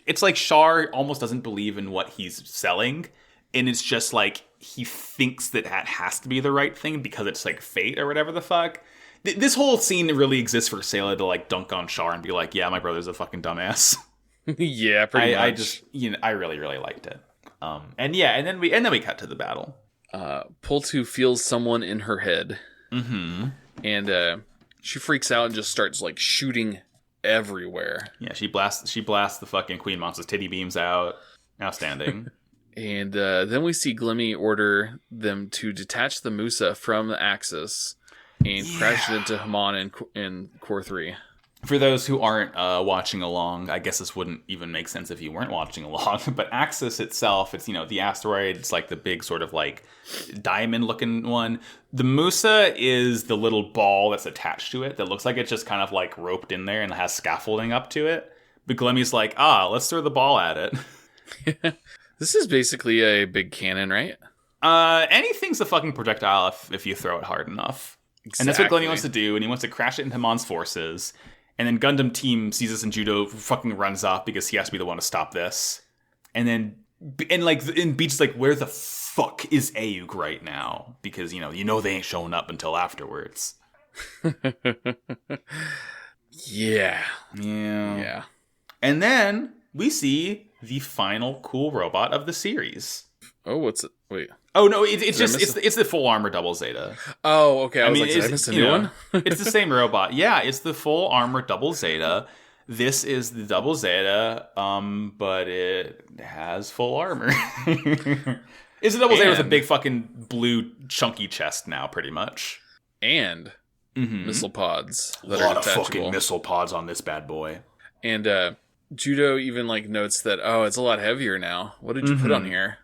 it's like Char almost doesn't believe in what he's selling. And it's just like, he thinks that has to be the right thing because it's like fate or whatever the fuck. This whole scene really exists for Sayla to like dunk on Char and be like, yeah, my brother's a fucking dumbass. Yeah, pretty much. I just, you know, I really, really liked it. And then we cut to the battle. Pull 2 feels someone in her head. Mm-hmm. And she freaks out and just starts like shooting everywhere. Yeah, she blasts the fucking Queen Monster's titty beams out. Outstanding. And then we see Glemy order them to detach the Musa from the Axis and crash it into Haman in Core 3. For those who aren't watching along, I guess this wouldn't even make sense if you weren't watching along, but Axis itself, it's, you know, the asteroid, it's like the big sort of like diamond-looking one. The Musa is the little ball that's attached to it that looks like it's just kind of like roped in there and has scaffolding up to it. But Glemy's like, let's throw the ball at it. This is basically a big cannon, right? Anything's a fucking projectile if you throw it hard enough. Exactly. And that's what Glemy wants to do, and he wants to crash it into Haman's forces. And then Gundam Team sees this, and Judo fucking runs off because he has to be the one to stop this. And Beach's like, where the fuck is Ayuk right now? Because, you know they ain't showing up until afterwards. Yeah. And then we see the final cool robot of the series. Oh, what's it? Wait. Oh no, it's the full armor Double Zeta. Oh, okay. I was like, did I miss a new one? It's the same robot. Yeah, it's the full armor Double Zeta. This is the Double Zeta, but it has full armor. It's a Double Zeta with a big fucking blue chunky chest now, pretty much. And missile pods. A lot of fucking missile pods on this bad boy. And Judo even like notes that, oh, it's a lot heavier now. What did you put on here?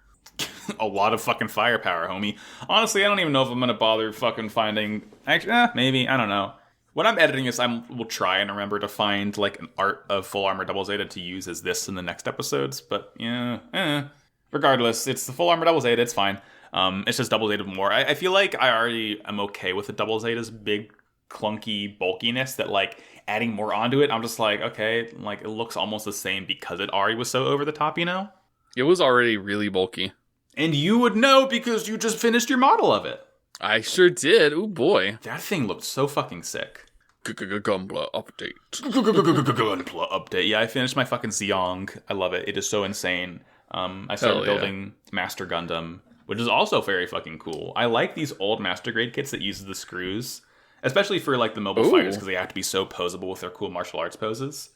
A lot of fucking firepower, homie. Honestly, I don't even know if I'm gonna bother fucking finding. Actually, maybe, I don't know. When I'm editing this, will try and remember to find like an art of full armor double Zeta to use as this in the next episodes. But yeah, regardless, it's the full armor double Zeta. It's fine. It's just double Zeta more. I feel like I already am okay with the double Zeta's big, clunky bulkiness. That like adding more onto it, I'm just like, okay, like it looks almost the same because it already was so over the top, you know? It was already really bulky. And you would know because you just finished your model of it. I sure did. Ooh, boy. That thing looked so fucking sick. Gunpla update. Gunpla update. Yeah, I finished my fucking Zeong. I love it. It is so insane. I started building Master Gundam, which is also very fucking cool. I like these old Master Grade kits that uses the screws, especially for like the mobile fighters because they have to be so posable with their cool martial arts poses.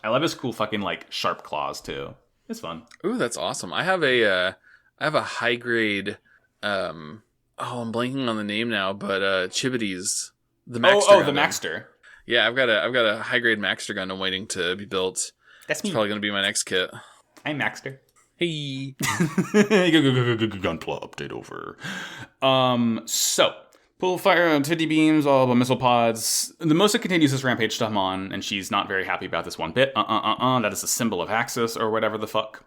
I love his cool fucking like sharp claws too. It's fun. Ooh, that's awesome. I have a high grade. I'm blanking on the name now, but Chibity's the Maxter. The Maxter. Yeah, I've got a high grade Maxter Gundam waiting to be built. That's me. It's probably gonna be my next kit. I'm Maxter. Hey. Gunpla update over. So pull fire on titty beams, all the missile pods. The Mosa continues this rampage to Haman, and she's not very happy about this one bit. That is a symbol of Axis or whatever the fuck.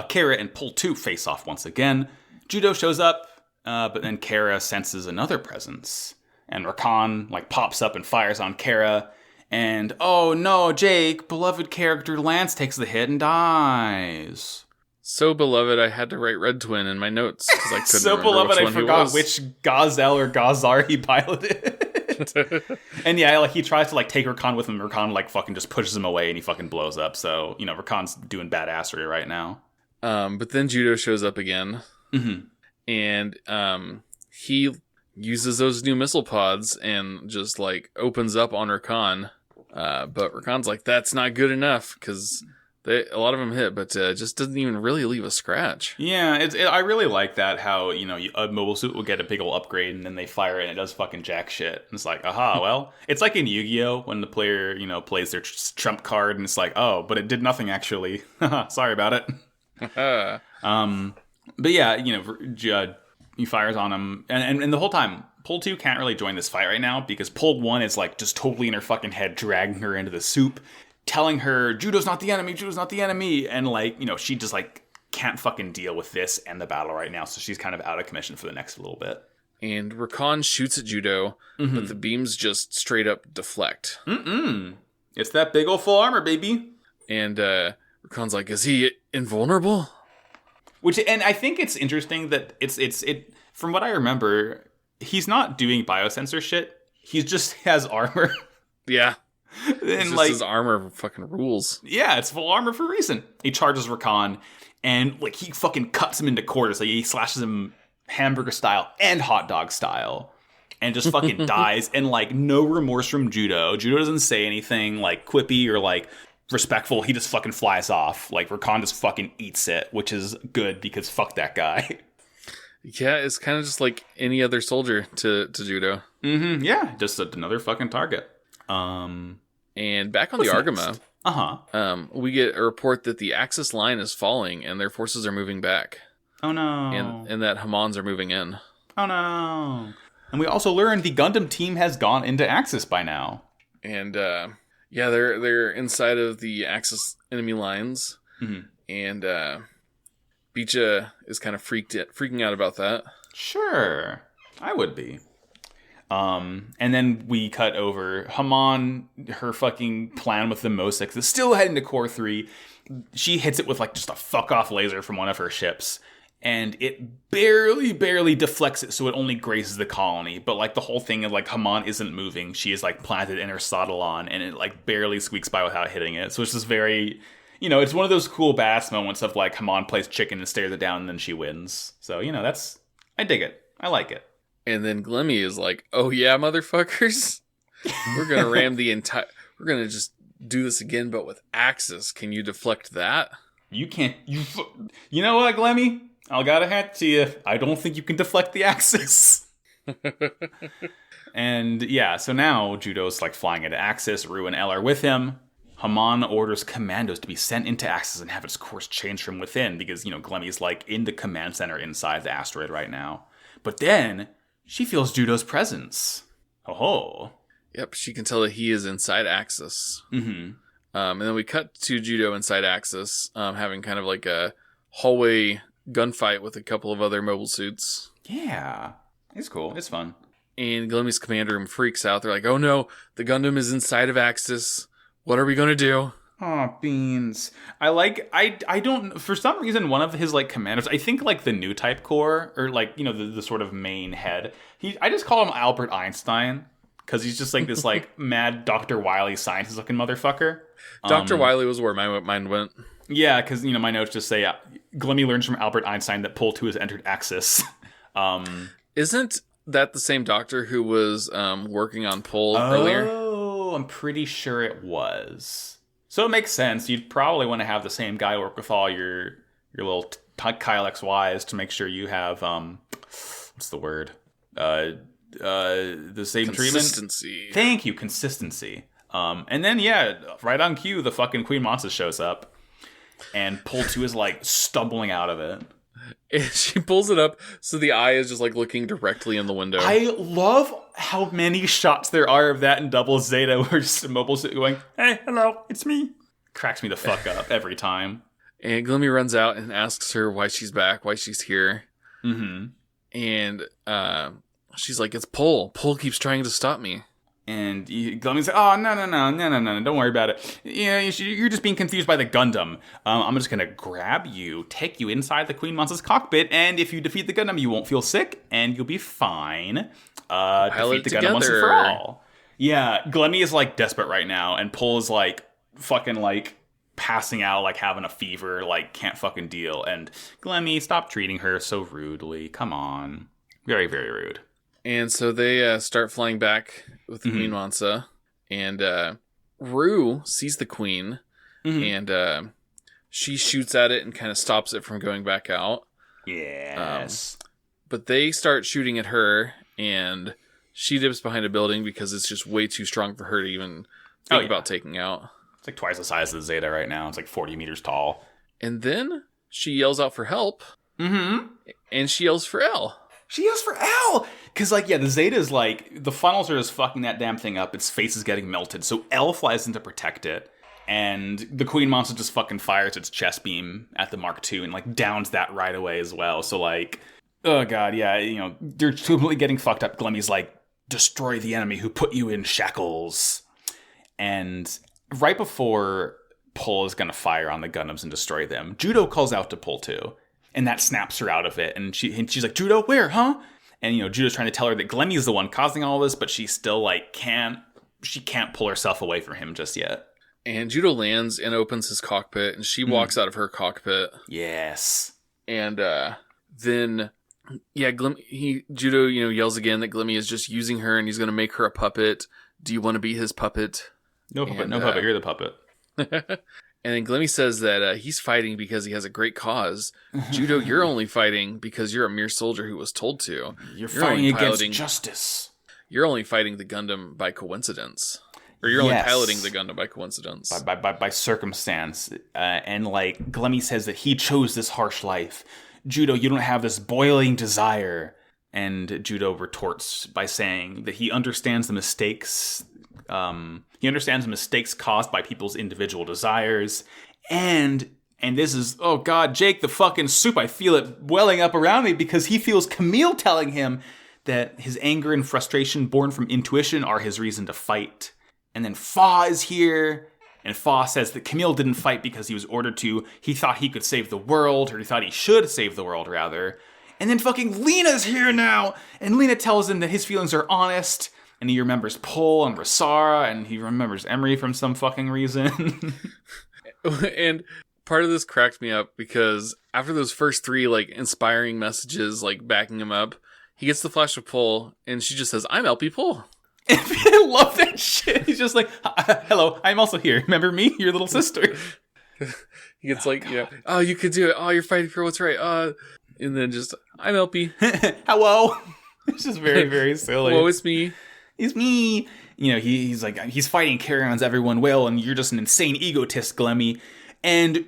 Kara and Pull 2 face off once again. Judo shows up, but then Kara senses another presence. And Rakan like pops up and fires on Kara. And oh no, Jake, beloved character Lance takes the hit and dies. So beloved, I had to write Red Twin in my notes because I couldn't so remember beloved, which I one forgot which Gazelle or Gazar he piloted. And yeah, like he tries to like take Rakan with him. Rakan like fucking just pushes him away and he fucking blows up. So you know, Rakan's doing badassery right now. But then Judo shows up again, and he uses those new missile pods and just like opens up on Rakan. But Rakan's like, that's not good enough because a lot of them hit, but just doesn't even really leave a scratch. Yeah, I really like that. How a mobile suit will get a big ol' upgrade and then they fire it and it does fucking jack shit. And it's like, aha, well, it's like in Yu-Gi-Oh when the player plays their trump card and it's like, oh, but it did nothing actually. Sorry about it. But yeah, he fires on him, and the whole time, Pull 2 can't really join this fight right now because Pull 1 is like just totally in her fucking head, dragging her into the soup, telling her Judo's not the enemy, and like she just like can't fucking deal with this and the battle right now, so she's kind of out of commission for the next little bit. And Rakan shoots at Judo, but the beams just straight up deflect. It's that big ol' full armor, baby. And Rakan's like, is he invulnerable? And I think it's interesting that it's from what I remember, he's not doing biosensor shit. He just has armor. Yeah. And like his armor fucking rules. Yeah, it's full armor for a reason. He charges Rakan and like he fucking cuts him into quarters. Like he slashes him hamburger style and hot dog style. And just fucking dies. And like no remorse from Judo. Judo doesn't say anything like quippy or like respectful. He just fucking flies off. Like Rakan just fucking eats it, which is good because fuck that guy. Yeah, it's kind of just like any other soldier to Judo. Yeah, just another fucking target. And back on the Argama, we get a report that the Axis line is falling and their forces are moving back. Oh no. And that Hamans are moving in. Oh no. And we also learned the Gundam team has gone into Axis by now. And yeah, they're inside of the Axis enemy lines, and Bicha is kind of freaking out about that. Sure, I would be. And then we cut over Haman. Her fucking plan with the Mosix is still heading to Core 3. She hits it with like just a fuck off laser from one of her ships. And it barely deflects it, so it only grazes the colony. But like the whole thing of like Haman isn't moving; she is like planted in her Sodalon, and it like barely squeaks by without hitting it. So it's just very, it's one of those cool badass moments of like Haman plays chicken and stares it down, and then she wins. So I dig it. I like it. And then Glemy is like, "Oh yeah, motherfuckers, we're gonna ram the entire. We're gonna just do this again, but with Axis. Can you deflect that? You can't. You know what, Glemy? I got a hat to you. I don't think you can deflect the Axis." And yeah, so now Judo's like flying into Axis. Rue and Elle are with him. Haman orders commandos to be sent into Axis and have its course changed from within because, Glemy's like in the command center inside the asteroid right now. But then she feels Judo's presence. Oh. Yep, she can tell that he is inside Axis. Mm-hmm. And then we cut to Judo inside Axis, having kind of like a hallway gunfight with a couple of other mobile suits. Yeah, it's cool. It's fun. And Glemy's command room freaks out. They're like, oh no, the Gundam is inside of Axis. What are we going to do? Oh, beans. I don't, for some reason, one of his, like, commanders, I think, like, the new type core, or, like, the sort of main head, I just call him Albert Einstein, because he's just, like, this, like, mad Dr. Wily scientist-looking motherfucker. Dr. Wily was where my mind went. Yeah, because, my notes just say, Glemy learns from Albert Einstein that Pole 2 has entered Axis. Isn't that the same doctor who was working on Pole earlier? Oh, I'm pretty sure it was. So it makes sense. You'd probably want to have the same guy work with all your little Kyle XYs to make sure you have, what's the word? The same treatment? Consistency. Thank you, consistency. And then, right on cue, the fucking Queen Monster shows up. And Pole 2 is, like, stumbling out of it. And she pulls it up so the eye is just, like, looking directly in the window. I love how many shots there are of that in Double Zeta where just a mobile suit going, hey, hello, it's me. Cracks me the fuck up every time. And Glemy runs out and asks her why she's back, why she's here. Mm-hmm. And she's like, it's Pole. Pole keeps trying to stop me. And Glemy's like, oh, no, don't worry about it. You're just being confused by the Gundam. I'm just going to grab you, take you inside the Queen Monster's cockpit, and if you defeat the Gundam, you won't feel sick, and you'll be fine. Defeat the Gundam once and for all. Yeah, Glemy is, like, desperate right now, and Pole is, like, fucking, like, passing out, like, having a fever, like, can't fucking deal. And Glemy, stop treating her so rudely. Come on. Very, very rude. And so they start flying back with the Queen Mansa, and Rue sees the Queen, and she shoots at it and kind of stops it from going back out. Yes. But they start shooting at her, and she dips behind a building because it's just way too strong for her to even think about taking out. It's like twice the size of the Zeta right now. It's like 40 meters tall. And then she yells out for help, and she yells for L. She yells for L! Because, like, the Zeta is, like, the funnels are just fucking that damn thing up. Its face is getting melted. So L flies in to protect it. And the Queen Monster just fucking fires its chest beam at the Mark II and, like, downs that right away as well. So, like, oh god, yeah, they're completely getting fucked up. Glemy's like, destroy the enemy who put you in shackles. And right before Pole is going to fire on the Gundams and destroy them, Judo calls out to Pole 2. And that snaps her out of it. And she's like, Judo, where, huh? And, Judo's trying to tell her that Glemy is the one causing all this, but she still, like, can't pull herself away from him just yet. And Judo lands and opens his cockpit, and she walks out of her cockpit. Yes. And then, Judo, yells again that Glemy is just using her, and he's going to make her a puppet. Do you want to be his puppet? No puppet, you're the puppet. And then Glemy says that he's fighting because he has a great cause. Judo, you're only fighting because you're a mere soldier who was told to. You're fighting against justice. You're only fighting the Gundam by coincidence. Or you're only piloting the Gundam by coincidence. By circumstance. And, like, Glemy says that he chose this harsh life. Judo, you don't have this boiling desire. And Judo retorts by saying that he understands the mistakes caused by people's individual desires. And this is, oh god, Jake, the fucking soup, I feel it welling up around me because he feels Camille telling him that his anger and frustration born from intuition are his reason to fight. And then Fa is here, and Fa says that Camille didn't fight because he was ordered to. He thought he could save the world, or he thought he should save the world, rather. And then fucking Lena's here now, and Lena tells him that his feelings are honest. And he remembers Pole and Rasara, and he remembers Emery from some fucking reason. And part of this cracked me up because after those first 3, like, inspiring messages, like, backing him up, he gets the flash of Pole, and she just says, I'm LP Pole. I love that shit. He's just like, hello, I'm also here. Remember me? Your little sister. He gets oh, you could do it. Oh, you're fighting for what's right. And then just, I'm LP. Hello. It's just very, very silly. Hello, it's me. It's me. You know, he's like, he's fighting carry-ons, everyone will, and you're just an insane egotist, Glemy. And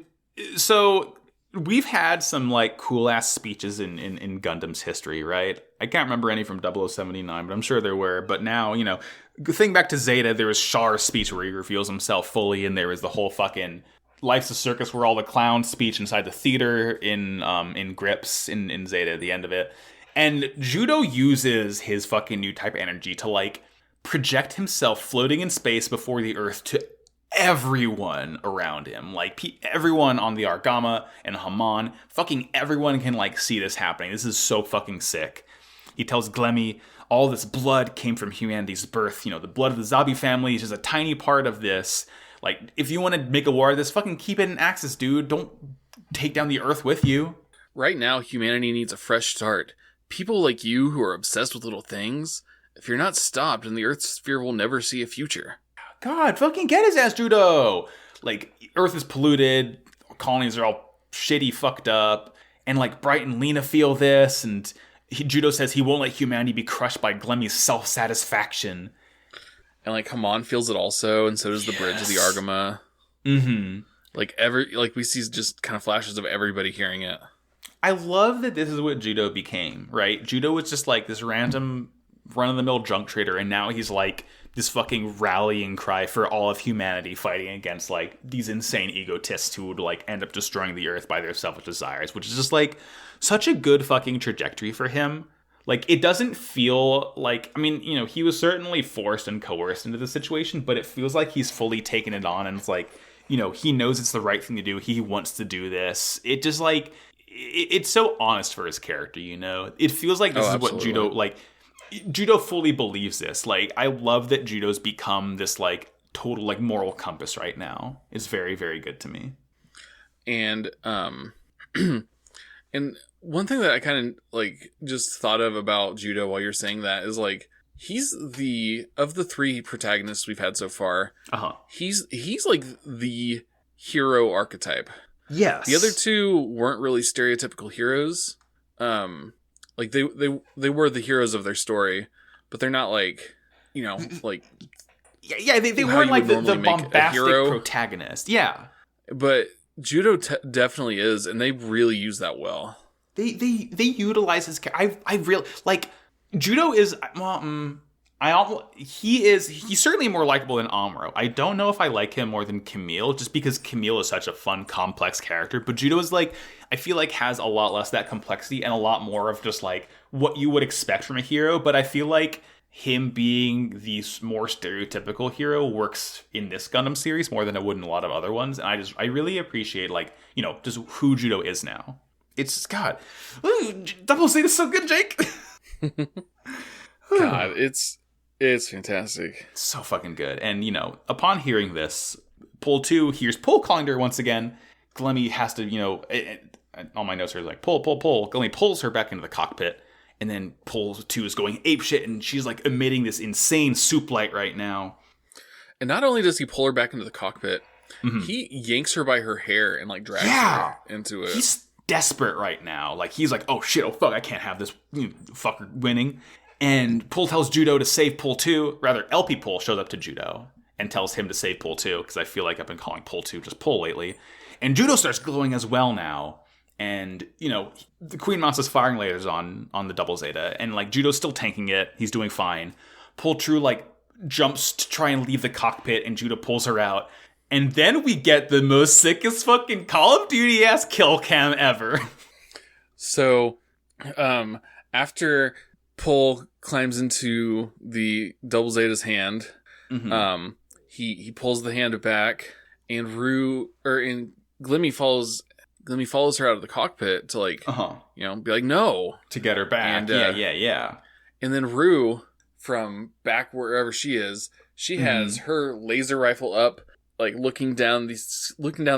so we've had some like cool ass speeches in Gundam's history, right? I can't remember any from 0079, but I'm sure there were. But now, you know, think back to Zeta, there was Char's speech where he reveals himself fully, and there was the whole fucking Life's a Circus where all the clown speech inside the theater in Grips in Zeta at the end of it. And Judo uses his fucking new type energy to like project himself floating in space before the Earth to everyone around him. Like, everyone on the Argama and Haman, fucking everyone can, like, see this happening. This is so fucking sick. He tells Glemy, all this blood came from humanity's birth. You know, the blood of the Zabi family is just a tiny part of this. Like, if you want to make a war of this, fucking keep it in Axis, dude. Don't take down the Earth with you. Right now, humanity needs a fresh start. People like you who are obsessed with little things, if you're not stopped, then the Earth's sphere will never see a future. God, fucking get his ass, Judo! Like, Earth is polluted, colonies are all shitty, fucked up, and like Bright and Lena feel this, and Judo says he won't let humanity be crushed by Glemy's self-satisfaction. And like Haman feels it also, and so does the bridge of the Argama. Mm-hmm. Like we see just kind of flashes of everybody hearing it. I love that this is what Judo became, right? Judo was just like this random run-of-the-mill junk trader, and now he's like this fucking rallying cry for all of humanity fighting against like these insane egotists who would like end up destroying the Earth by their selfish desires, which is just like such a good fucking trajectory for him. Like, it doesn't feel like, I mean, you know, he was certainly forced and coerced into the situation, but it feels like he's fully taken it on, and it's like, you know, he knows it's the right thing to do. He wants to do this. It just like, it's so honest for his character, you know? It feels like this is what Judo, like, Judo fully believes this. Like, I love that Judo's become this, like, total, like, moral compass right now. It's very, very good to me. And, and one thing that I kind of, like, just thought of about Judo while you're saying that is, like, he's of the three protagonists we've had so far, he's like, the hero archetype. Yes. The other two weren't really stereotypical heroes. Like, they were the heroes of their story, but they're not, like, you know, like... Yeah, they weren't, like, the bombastic protagonist. Yeah. But Judo definitely is, and they really use that well. They utilize his... I really... Like, Judo is... Well, he's certainly more likable than Amuro. I don't know if I like him more than Camille, just because Camille is such a fun, complex character. But Judo is like, I feel like has a lot less of that complexity and a lot more of just like what you would expect from a hero. But I feel like him being the more stereotypical hero works in this Gundam series more than it would in a lot of other ones. And I really appreciate, like, you know, just who Judo is now. It's, God, Double Z is so good, Jake. God, it's fantastic. It's so fucking good. And, you know, upon hearing this, Pull 2 hears Pull calling to her once again. Glemy has to, you know, all my notes are like, pull. Glemy pulls her back into the cockpit. And then Pull 2 is going apeshit, and she's, like, emitting this insane soup light right now. And not only does he pull her back into the cockpit, he yanks her by her hair and, like, drags her into it. He's desperate right now. Like, he's like, oh, shit, oh, fuck, I can't have this fucker winning. And Pull tells Judo to save Pull 2. Rather, LP Pull shows up to Judo and tells him to save Pull 2, because I feel like I've been calling Pull 2 just Pull lately. And Judo starts glowing as well now. And, you know, the Queen Monster's firing lasers on the Double Zeta. And, like, Judo's still tanking it. He's doing fine. Pull True, like, jumps to try and leave the cockpit, and Judo pulls her out. And then we get the most sickest fucking Call of Duty-ass kill cam ever. So, after Pull climbs into the Double Zeta's hand, he pulls the hand back, and Glemy follows her out of the cockpit to, like, you know, be like, no. To get her back. And, yeah. And then Rue, from back wherever she is, she has her laser rifle up, like, looking down the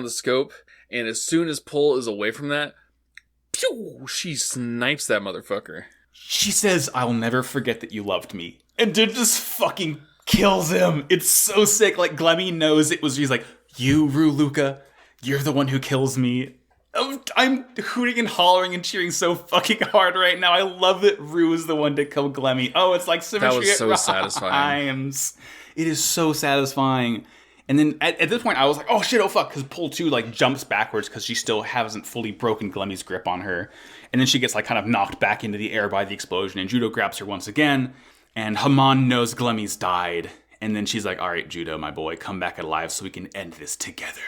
scope, and as soon as Pull is away from that, pew, she snipes that motherfucker. She says, I'll never forget that you loved me. And dude just fucking kills him. It's so sick. Like, Glemy knows it was, he's like, you, Rue Luca, you're the one who kills me. I'm hooting and hollering and cheering so fucking hard right now. I love that Rue is the one to kill Glemy. Oh, it's like symmetry. That was so satisfying. It is so satisfying. And then at this point, I was like, oh shit, oh fuck, because Pull 2 like jumps backwards because she still hasn't fully broken Glemy's grip on her. And then she gets like kind of knocked back into the air by the explosion, and Judo grabs her once again. And Haman knows Glemy's died. And then she's like, all right, Judo, my boy, come back alive so we can end this together.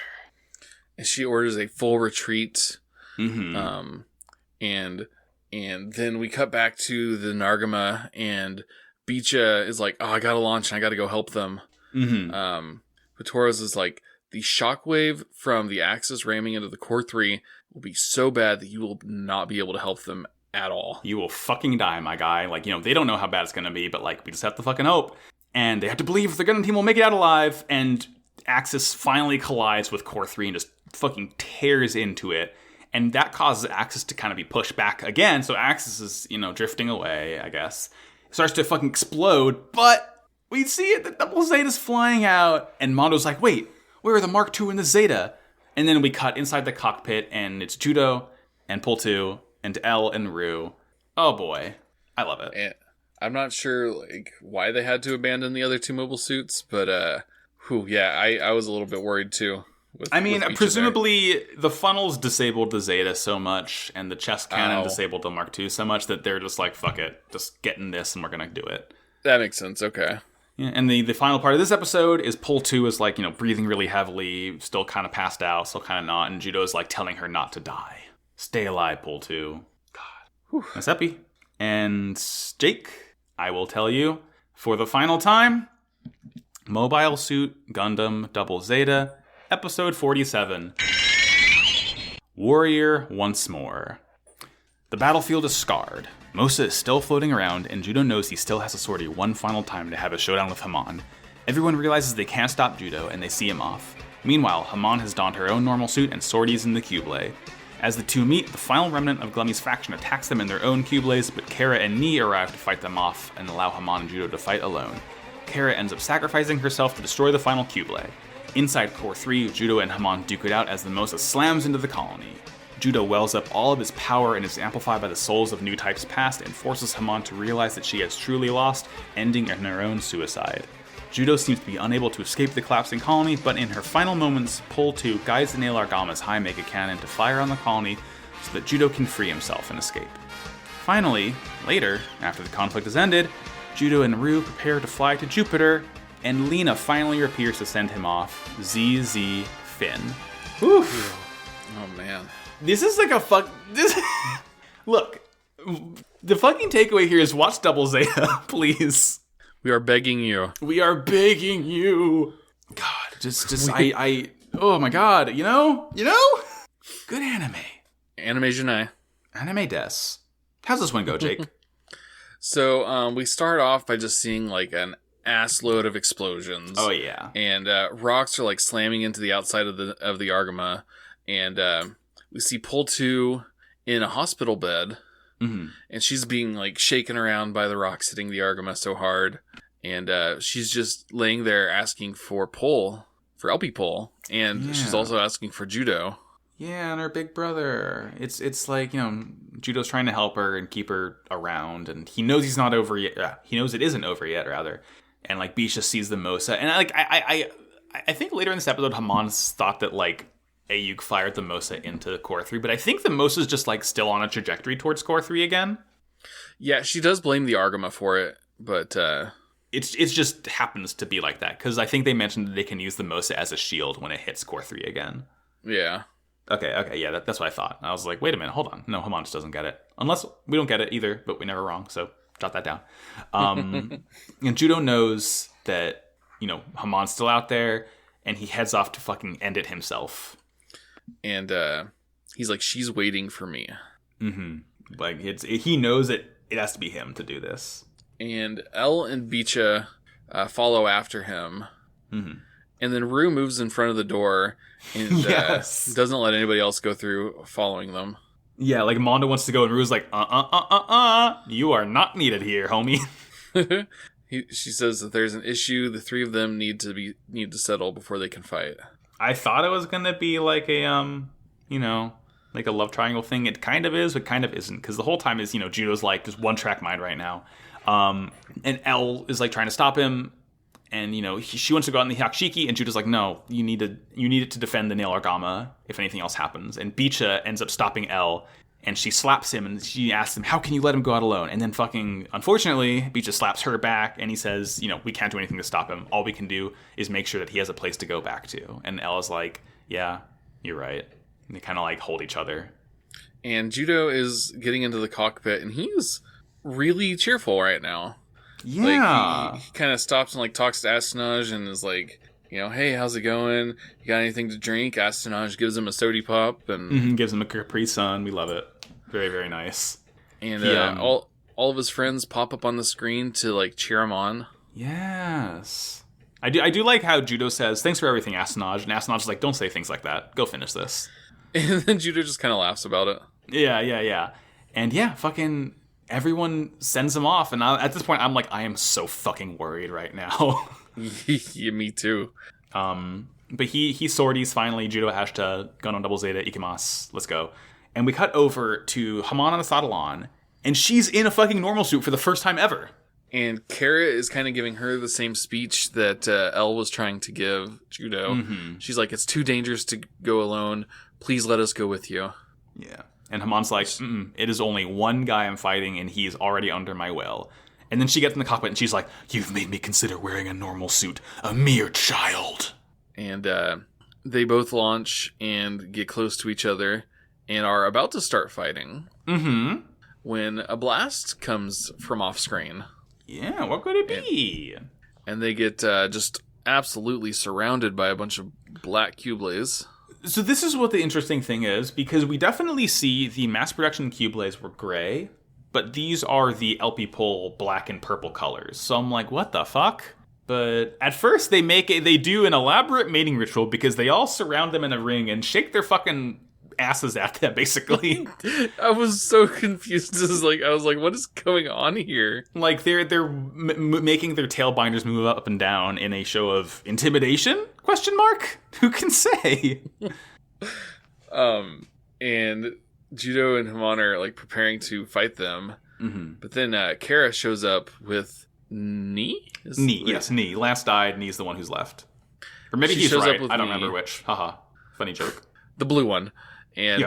And she orders a full retreat. Mm-hmm. And then we cut back to the Nargama, and Beecha is like, oh, I gotta launch and I gotta go help them. Mm-hmm. But Torres is like, the shockwave from the Axis ramming into the Core 3 will be so bad that you will not be able to help them at all. You will fucking die, my guy. Like, they don't know how bad it's gonna be, but like, we just have to fucking hope. And they have to believe the Gundam team will make it out alive, and Axis finally collides with Core 3 and just fucking tears into it. And that causes Axis to kind of be pushed back again, so Axis is, drifting away, I guess. It starts to fucking explode, but we see it, the double Zeta's flying out, and Mondo's like, wait, where are the Mark II and the Zeta? And then we cut inside the cockpit, and it's Judo, and Pull 2, and L and Rue. Oh boy, I love it. And I'm not sure why they had to abandon the other two mobile suits, but I was a little bit worried too. With presumably the funnels disabled the Zeta so much, and the chest cannon disabled the Mark II so much that they're just like, fuck it, just get in this and we're gonna do it. That makes sense, okay. Yeah, and the final part of this episode is Pull 2 is like, breathing really heavily, still kind of passed out, still kind of not, and Judo is like telling her not to die. Stay alive, Pull 2. God. Whew. That's epi. And Jake, I will tell you, for the final time, Mobile Suit Gundam Double Zeta, Episode 47. Warrior Once More. The battlefield is scarred. Mosa is still floating around, and Judo knows he still has a sortie one final time to have a showdown with Haman. Everyone realizes they can't stop Judo, and they see him off. Meanwhile, Haman has donned her own normal suit and sorties in the Cublé. As the two meet, the final remnant of Glemy's faction attacks them in their own Cublés, but Kara and Nee arrive to fight them off and allow Haman and Judo to fight alone. Kara ends up sacrificing herself to destroy the final Cublé. Inside Core 3, Judo and Haman duke it out as the Mosa slams into the colony. Judo wells up all of his power and is amplified by the souls of new types past and forces Haman to realize that she has truly lost, ending in her own suicide. Judo seems to be unable to escape the collapsing colony, but in her final moments, Pull 2 guides the Nail Argama's high mega cannon to fire on the colony so that Judo can free himself and escape. Finally, later, after the conflict has ended, Judo and Rue prepare to fly to Jupiter, and Lena finally appears to send him off, ZZ Finn. Oof. Oh man. This is like Look, the fucking takeaway here is watch Double Zeta, please. We are begging you. We are begging you. God, oh my god, you know? Good anime. Anime Janai. Anime des. How's this one go, Jake? So, we start off by just seeing like an ass load of explosions. Oh yeah. And rocks are like slamming into the outside of the Argama, and we see Pull 2 in a hospital bed, and she's being like shaken around by the rocks hitting the Argama so hard, and she's just laying there asking for LP Pull, and she's also asking for Judo. Yeah, and her big brother. It's like, Judo's trying to help her and keep her around, and he knows he's not over yet. He knows it isn't over yet, rather. And like Bisha sees the Mosa, and I think later in this episode, Haman thought that like Ayuk fired the Mosa into Core 3, but I think the Mosa's just like still on a trajectory towards Core 3 again. Yeah, she does blame the Argama for it, but it's just happens to be like that because I think they mentioned that they can use the Mosa as a shield when it hits Core 3 again. Yeah. Okay, yeah, that's what I thought. I was like, wait a minute, hold on. No, Haman just doesn't get it. Unless we don't get it either, but we're never wrong, so jot that down. And Judo knows that, Haman's still out there, and he heads off to fucking end it himself. And he's like, she's waiting for me. Mm-hmm. Like, he knows that it has to be him to do this. And L and Beecha follow after him. Mm-hmm. And then Rue moves in front of the door and doesn't let anybody else go through following them. Yeah, like Mondo wants to go and Rue's like, you are not needed here, homie. She says that there's an issue the three of them need to settle before they can fight. I thought it was gonna be like a like a love triangle thing. It kind of is, but kind of isn't, because the whole time is, Judo's like just one track mind right now. And L is like trying to stop him, and she wants to go out in the Hyakshiki, and Judo's like, no, you need it to defend the Nail Argama if anything else happens. And Bicha ends up stopping L, and she slaps him, and she asks him, how can you let him go out alone? And then fucking, unfortunately, Bicha slaps her back, and he says, we can't do anything to stop him. All we can do is make sure that he has a place to go back to. And L is like, yeah, you're right. And they kind of like hold each other. And Judo is getting into the cockpit, and he's really cheerful right now. Yeah. Like, he kind of stops and like talks to Astonage and is like, hey, how's it going? You got anything to drink? Astonage gives him a sody pop and gives him a Capri Sun. We love it. Very, very nice. And all of his friends pop up on the screen to like cheer him on. Yes. I do like how Judo says, thanks for everything, Astonage. And Astonage is like, don't say things like that. Go finish this. And then Judo just kind of laughs about it. Yeah. And yeah, fucking everyone sends him off. And at this point, I'm like, I am so fucking worried right now. Yeah, me too. But he sorties finally. Judo Ashta, Gundam Double Zeta, Ikimas. Let's go. And we cut over to Haman on the Sadalan, and she's in a fucking normal suit for the first time ever. And Kara is kind of giving her the same speech that Elle was trying to give Judo. Mm-hmm. She's like, it's too dangerous to go alone. Please let us go with you. Yeah. And Haman's like, it is only one guy I'm fighting, and he's already under my will. And then she gets in the cockpit, and she's like, you've made me consider wearing a normal suit. A mere child. And they both launch and get close to each other and are about to start fighting. Mm-hmm. When a blast comes from off screen. Yeah, what could it be? And they get just absolutely surrounded by a bunch of black Cublays. So this is what the interesting thing is, because we definitely see the mass production Cublays were gray, but these are the LP Pol black and purple colors. So I'm like, what the fuck? But at first they do an elaborate mating ritual because they all surround them in a ring and shake their fucking asses at them, basically. I was so confused. I was like, what is going on here? Like they're making their tail binders move up and down in a show of intimidation? Question mark? Who can say? And Judo and Haman are like preparing to fight them, but then Kara shows up with Knee. Yes, Knee. Last died. Knee's the one who's left, or maybe he's right. I don't remember which. Haha, funny joke. The blue one. And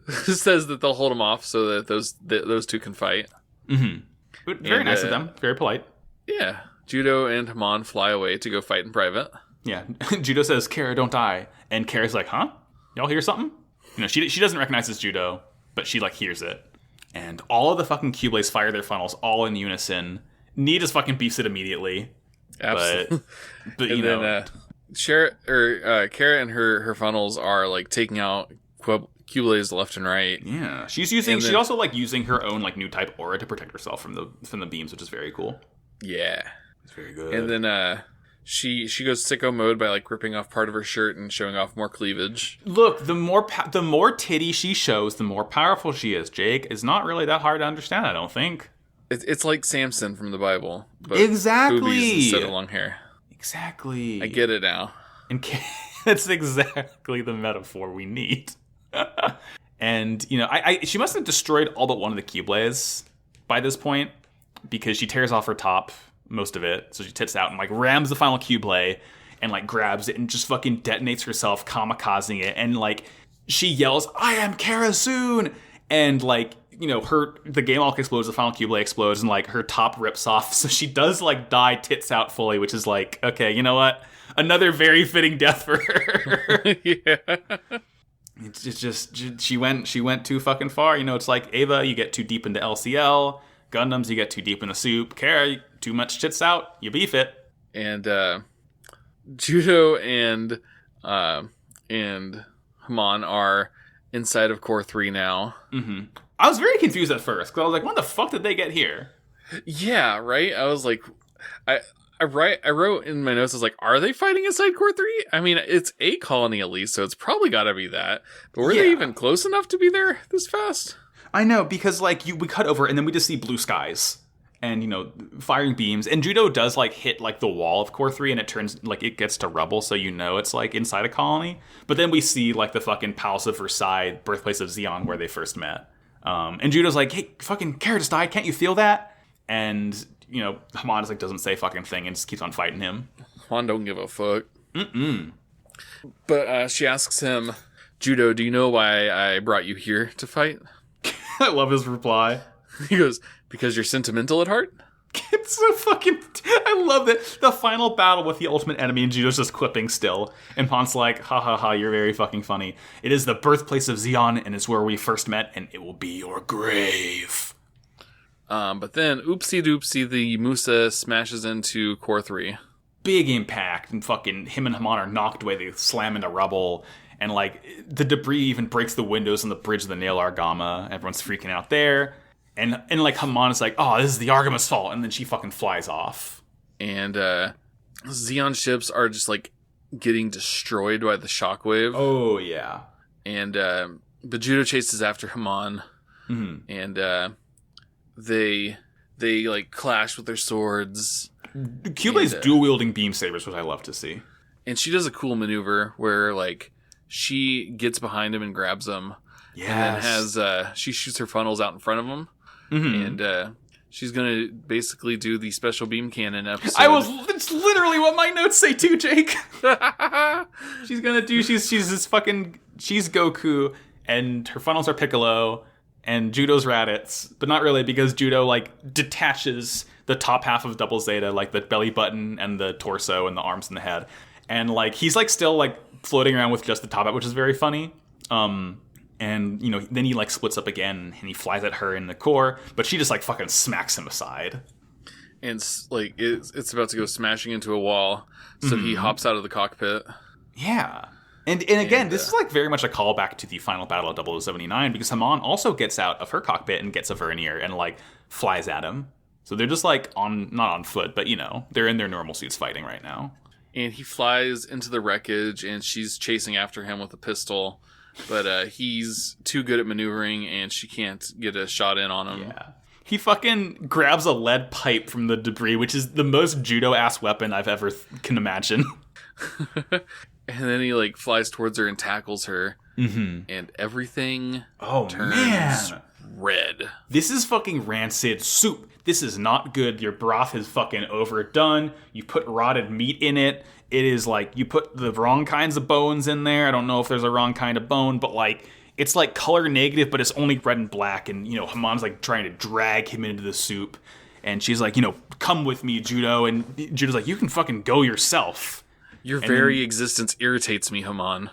says that they'll hold them off so that those two can fight. Mm-hmm. Very nice of them. Very polite. Yeah. Judo and Haman fly away to go fight in private. Yeah. Judo says, Kara, don't die. And Kara's like, huh? Y'all hear something? She doesn't recognize it's Judo, but she like hears it. And all of the fucking Cublays fire their funnels all in unison. Knee just fucking beefs it immediately. Absolutely. But and then Kara and her funnels are like taking out Cublays left and right. Yeah, she's also like using her own like new type aura to protect herself from the beams, which is very cool. Yeah, it's very good. And then she goes sicko mode by like ripping off part of her shirt and showing off more cleavage. Look, the more titty she shows, the more powerful she is. Jake, it's not really that hard to understand. I don't think it's like Samson from the Bible, but exactly boobies instead of long hair. Exactly, I get it now. And that's exactly the metaphor we need. And she must have destroyed all but one of the Cublays by this point, because she tears off her top, most of it, so she tits out and like rams the final Cublay and like grabs it and just fucking detonates herself, kamikazing it, and like she yells, I am Kara soon, and like the game all explodes, the final Cublay explodes, and like her top rips off, so she does like die tits out fully, which is like, okay, you know what, another very fitting death for her. Yeah. It's just she went too fucking far. It's like Ava, you get too deep into LCL. Gundams, you get too deep in the soup. Kara, too much shits out, you beef it. And Judo and Haman are inside of Core 3 now. Mm-hmm. I was very confused at first because I was like, "When the fuck did they get here?" Yeah, right. I was like, I wrote in my notes, I was like, are they fighting inside Core 3? I mean, it's a colony at least, so it's probably got to be that. But were they even close enough to be there this fast? I know, because like we cut over and then we just see blue skies. and, you know, firing beams. And Judo does, like, hit, like, the wall of Core 3, and it turns, like, it gets to rubble, so you know it's, like, inside a colony. But then we see, like, the fucking Palace of Versailles, birthplace of Zeon, where they first met. And Judo's like, hey, fucking Kara died, can't you feel that? And, you know, Haman just, like, doesn't say a fucking thing and just keeps on fighting him. Haman don't give a fuck. But she asks him, Judo, do you know why I brought you here to fight? I love his reply. He goes, because you're sentimental at heart? It's so fucking... I love that. The final battle with the ultimate enemy, and Judo's just quipping still. And Pon's like, ha ha ha, you're very fucking funny. It is the birthplace of Zeon, and it's where we first met, and it will be your grave. But then, oopsie doopsie, the Musa smashes into Core 3. Big impact, and fucking him and Haman are knocked away. They slam into rubble, and, like, the debris even breaks the windows on the bridge of the Nail Argama. Everyone's freaking out there. And like, Haman is like, oh, this is the Argama's fault. And then she fucking flies off. And Zeon ships are just, like, getting destroyed by the shockwave. Oh, yeah. And but Judo chases after Haman. And they like, clash with their swords. Kyubey's dual-wielding beam sabers, which I love to see. And she does a cool maneuver where, like, she gets behind him and grabs him. Yes. And then she shoots her funnels out in front of him. And she's gonna basically do the special beam cannon episode. It's literally what my notes say too, Jake. She's Goku, and her funnels are Piccolo, and Judo's Raditz, but not really, because Judo, like, detaches the top half of Double Zeta, like the belly button and the torso and the arms and the head, and, like, he's, like, still, like, floating around with just the top half, which is very funny. And, you know, then he, like, splits up again, and he flies at her in the core, but she just, like, fucking smacks him aside. And, like, it's about to go smashing into a wall, so he hops out of the cockpit. Yeah. And again, this is, like, very much a callback to the final battle of 0079, because Haman also gets out of her cockpit and gets a vernier and, like, flies at him. So they're just, like, not on foot, but, you know, they're in their normal suits fighting right now. And he flies into the wreckage, and she's chasing after him with a pistol. But he's too good at maneuvering, and she can't get a shot in on him. Yeah. He fucking grabs a lead pipe from the debris, which is the most Judo-ass weapon I've ever can imagine. And then he, like, flies towards her and tackles her. And everything turns red. This is fucking rancid soup. This is not good. Your broth is fucking overdone. You put rotted meat in it. It is, like, you put the wrong kinds of bones in there. I don't know if there's a wrong kind of bone, but, like, it's, like, color negative, but it's only red and black. And, you know, Haman's, like, trying to drag him into the soup. And she's like, you know, come with me, Judo. And Judo's like, you can fucking go yourself. Your very existence irritates me, Haman.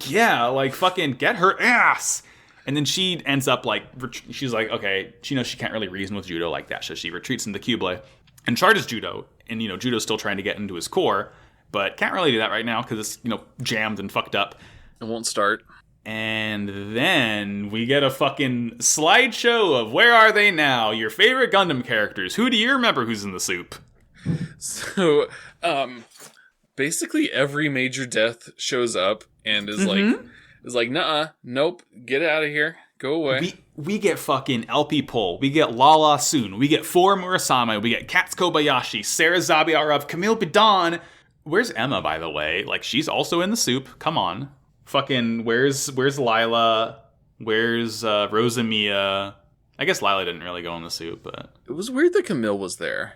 Yeah, like, fucking get her ass. And then she ends up, like, she's like, okay, she knows she can't really reason with Judo like that, so she retreats into Kublai and charges Judo. And, you know, Judo's still trying to get into his core, but can't really do that right now because it's, you know, jammed and fucked up. It won't start. And then we get a fucking slideshow of where are they now? Your favorite Gundam characters. Who do you remember who's in the soup? So, basically every major death shows up and is like, nuh-uh, nope, get out of here, go away. We get fucking LP Pol, we get Lala Soon, we get Four Murasame, we get Katsu Kobayashi, Sarah Zabiarov, Camille Bidon. Where's Emma, by the way? Like, she's also in the soup. Come on. Fucking, where's Lila? Where's Rosamia? I guess Lila didn't really go in the soup, but... It was weird that Camille was there.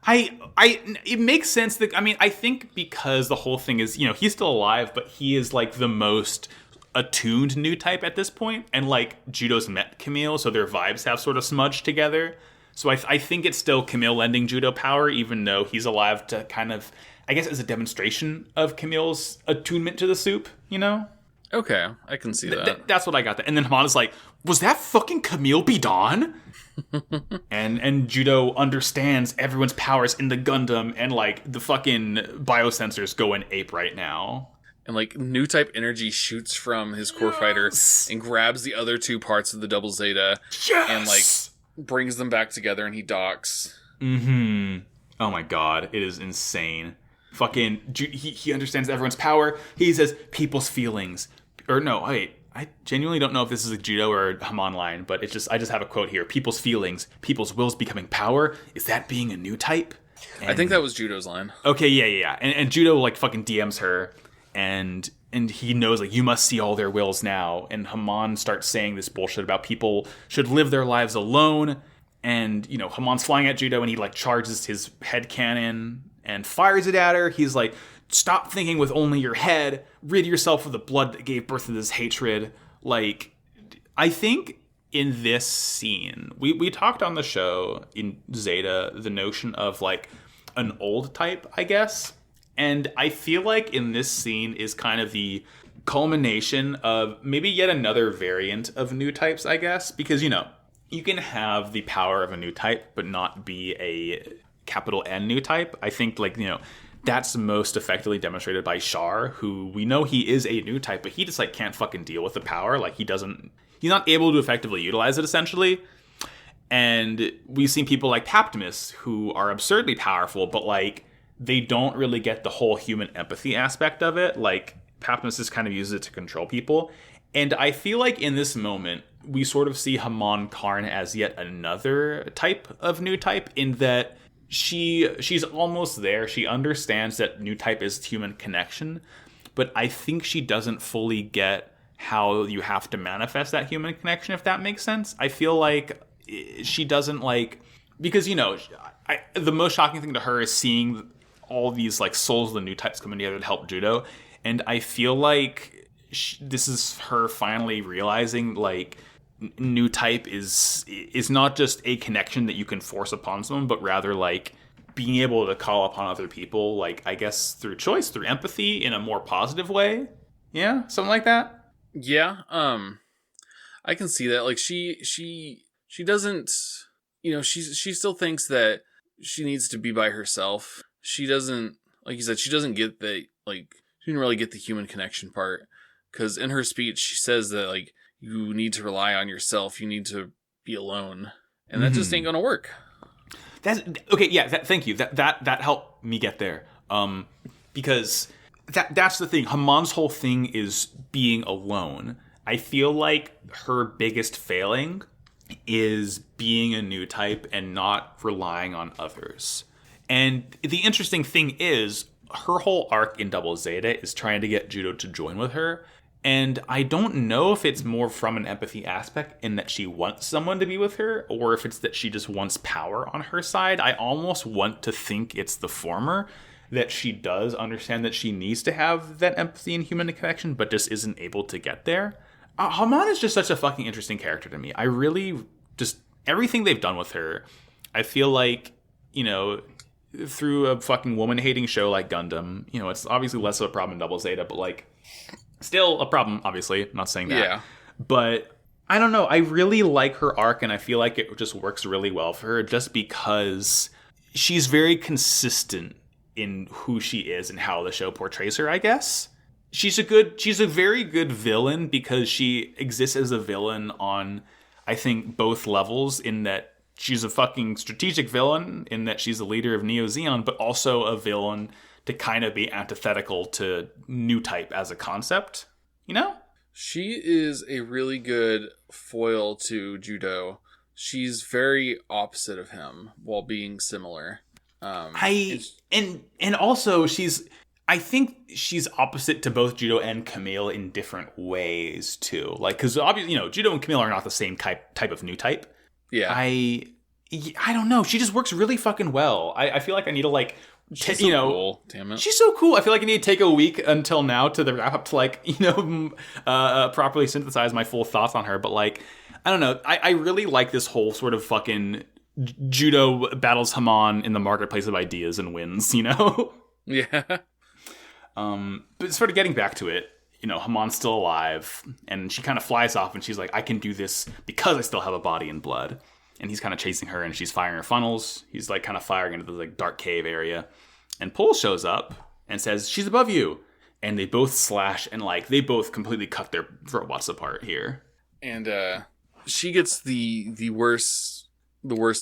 It makes sense that, I mean, I think because the whole thing is, you know, he's still alive, but he is, like, the most attuned new type at this point, and, like, Judo's met Camille, so their vibes have sort of smudged together. So I think it's still Camille lending Judo power, even though he's alive to kind of, I guess, as a demonstration of Camille's attunement to the soup, you know? Okay, I can see that. That's what I got. And then Hamada's like, was that fucking Camille Bidon? and Judo understands everyone's powers in the Gundam, and, like, the fucking biosensors go in ape right now. And, like, new type energy shoots from his core fighter and grabs the other two parts of the Double Zeta and, like, brings them back together, and he docks. Oh my god, it is insane. Fucking, he understands everyone's power. He says people's feelings. Or no, wait, I genuinely don't know if this is a Judo or a Haman line, but I just have a quote here. People's feelings, people's wills becoming power. Is that being a new type? And, I think that was Judo's line. Okay, yeah. And Judo like fucking DMs her, and he knows like you must see all their wills now. And Haman starts saying this bullshit about people should live their lives alone. And you know, Haman's flying at Judo, and he like charges his head cannon and fires it at her. He's like, stop thinking with only your head. Rid yourself of the blood that gave birth to this hatred. Like, I think in this scene, we talked on the show in Zeta the notion of like an old type, I guess. And I feel like in this scene is kind of the culmination of maybe yet another variant of new types, I guess. Because, you know, you can have the power of a new type, but not be a capital N new type. I think, like, you know, that's most effectively demonstrated by Char, who we know he is a new type, but he just like can't fucking deal with the power. Like he's not able to effectively utilize it essentially. And we've seen people like Paptimus who are absurdly powerful, but like they don't really get the whole human empathy aspect of it. Like Paptimus just kind of uses it to control people. And I feel like in this moment, we sort of see Haman Karn as yet another type of new type in that she's almost there. She understands that new type is human connection, but I think she doesn't fully get how you have to manifest that human connection, if that makes sense. I feel like she doesn't like, because, you know, the most shocking thing to her is seeing all these like souls of the new types coming together to help Judo. And I feel like this is her finally realizing like new type is not just a connection that you can force upon someone, but rather like being able to call upon other people, like I guess through choice, through empathy in a more positive way. Yeah, something like that. Yeah, I can see that. Like she doesn't, you know, she still thinks that she needs to be by herself. She doesn't, like you said, she doesn't get the, like, she didn't really get the human connection part, because in her speech she says that like you need to rely on yourself, you need to be alone, and that just ain't gonna work. That's okay. Yeah, thank you. That helped me get there. Because that's the thing. Haman's whole thing is being alone. I feel like her biggest failing is being a new type and not relying on others. And the interesting thing is, her whole arc in Double Zeta is trying to get Judo to join with her. And I don't know if it's more from an empathy aspect in that she wants someone to be with her, or if it's that she just wants power on her side. I almost want to think it's the former, that she does understand that she needs to have that empathy and human connection, but just isn't able to get there. Haman is just such a fucking interesting character to me. I really just, everything they've done with her, I feel like, you know, through a fucking woman-hating show like Gundam, you know, it's obviously less of a problem in Double Zeta, but like, still a problem, obviously. I'm not saying that. Yeah. But I don't know. I really like her arc, and I feel like it just works really well for her just because she's very consistent in who she is and how the show portrays her, I guess. She's a very good villain because she exists as a villain on, I think, both levels, in that she's a fucking strategic villain in that she's the leader of Neo Zeon, but also a villain to kind of be antithetical to new type as a concept, you know? She is a really good foil to Judo. She's very opposite of him while being similar. And also I think she's opposite to both Judo and Camille in different ways too. Like, because obviously, you know, Judo and Camille are not the same type of new type. Yeah. I don't know. She just works really fucking well. I feel like I need to like, she's so cool. Damn it. She's so cool. I feel like I need to take a week until now to the wrap up to like, you know, properly synthesize my full thoughts on her. But like, I don't know. I really like this whole sort of fucking Judo battles Haman in the marketplace of ideas and wins, you know? Yeah. But sort of getting back to it, you know, Haman's still alive, and she kind of flies off, and she's like, I can do this because I still have a body and blood. And he's kind of chasing her, and she's firing her funnels. He's like kind of firing into the like dark cave area. And Pole shows up and says, she's above you. And they both slash, and like they both completely cut their robots apart here. And she gets the worst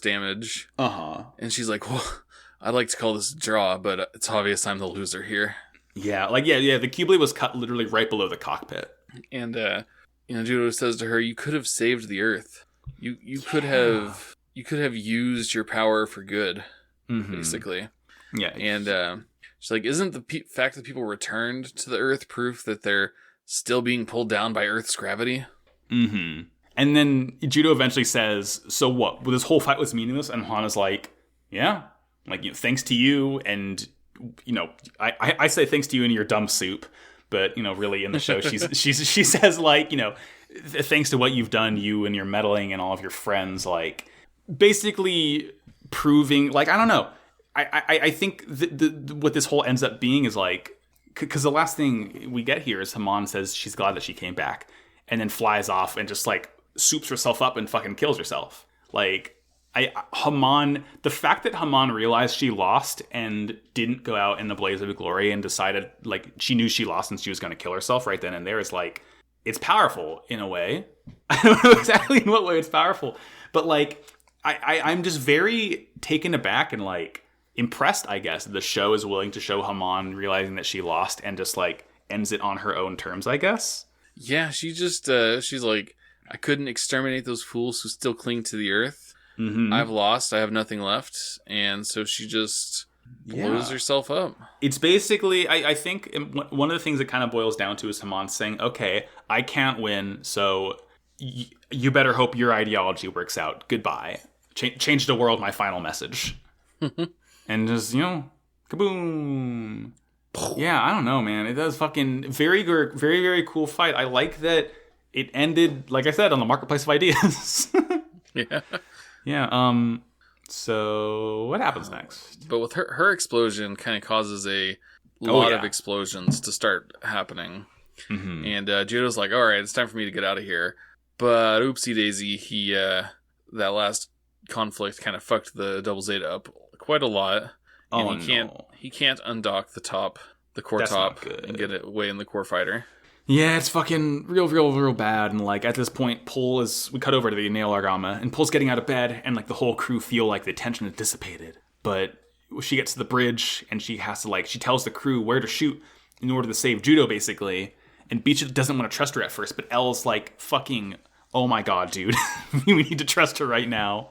damage. And she's like, well, I'd like to call this a draw, but it's obvious I'm the loser here. Yeah, like yeah, the Q-blade was cut literally right below the cockpit. And Judo says to her, "You could have saved the Earth. You could have used your power for good, basically." Yeah, and she's like, "Isn't the fact that people returned to the Earth proof that they're still being pulled down by Earth's gravity?" And then Judo eventually says, "So what? Well, this whole fight was meaningless." And Hana's like, "Yeah, like thanks to you, and I say thanks to you and your dumb soup." But, really in the show, she says, like, thanks to what you've done, you and your meddling and all of your friends, like, basically proving, like, I don't know. I think what this whole ends up being is, like, because the last thing we get here is Haman says she's glad that she came back and then flies off and just, like, soups herself up and fucking kills herself. Like, the fact that Haman realized she lost and didn't go out in the blaze of glory and decided, like, she knew she lost and she was going to kill herself right then and there is, like, it's powerful in a way. I don't know exactly in what way it's powerful, but, like, I'm just very taken aback and, like, impressed, I guess, that the show is willing to show Haman realizing that she lost and just, like, ends it on her own terms, I guess. Yeah, she just, she's like, "I couldn't exterminate those fools who still cling to the Earth. I've lost. I have nothing left." And so she just blows herself up. It's basically, I think one of the things it kind of boils down to is Haman saying, "Okay, I can't win, so you better hope your ideology works out. Goodbye. Change the world, my final message." And just, kaboom. Yeah, I don't know, man. It does fucking very, very, very cool fight. I like that it ended, like I said, on the marketplace of ideas. Yeah. Yeah, so what happens next? But with her explosion kind of causes a lot of explosions to start happening. And Judo's like, "All right, it's time for me to get out of here." But oopsie daisy, he that last conflict kind of fucked the Double Zeta up quite a lot. And he can't undock the core top and get it away in the core fighter. Yeah, it's fucking real bad. And, like, at this point, we cut over to the Nail Argama, and Pole's getting out of bed, and, like, the whole crew feel like the tension has dissipated. But she gets to the bridge, and she has to, like, she tells the crew where to shoot in order to save Judo, basically. And Beach doesn't want to trust her at first, but Elle's like, fucking, oh my god, dude. We need to trust her right now.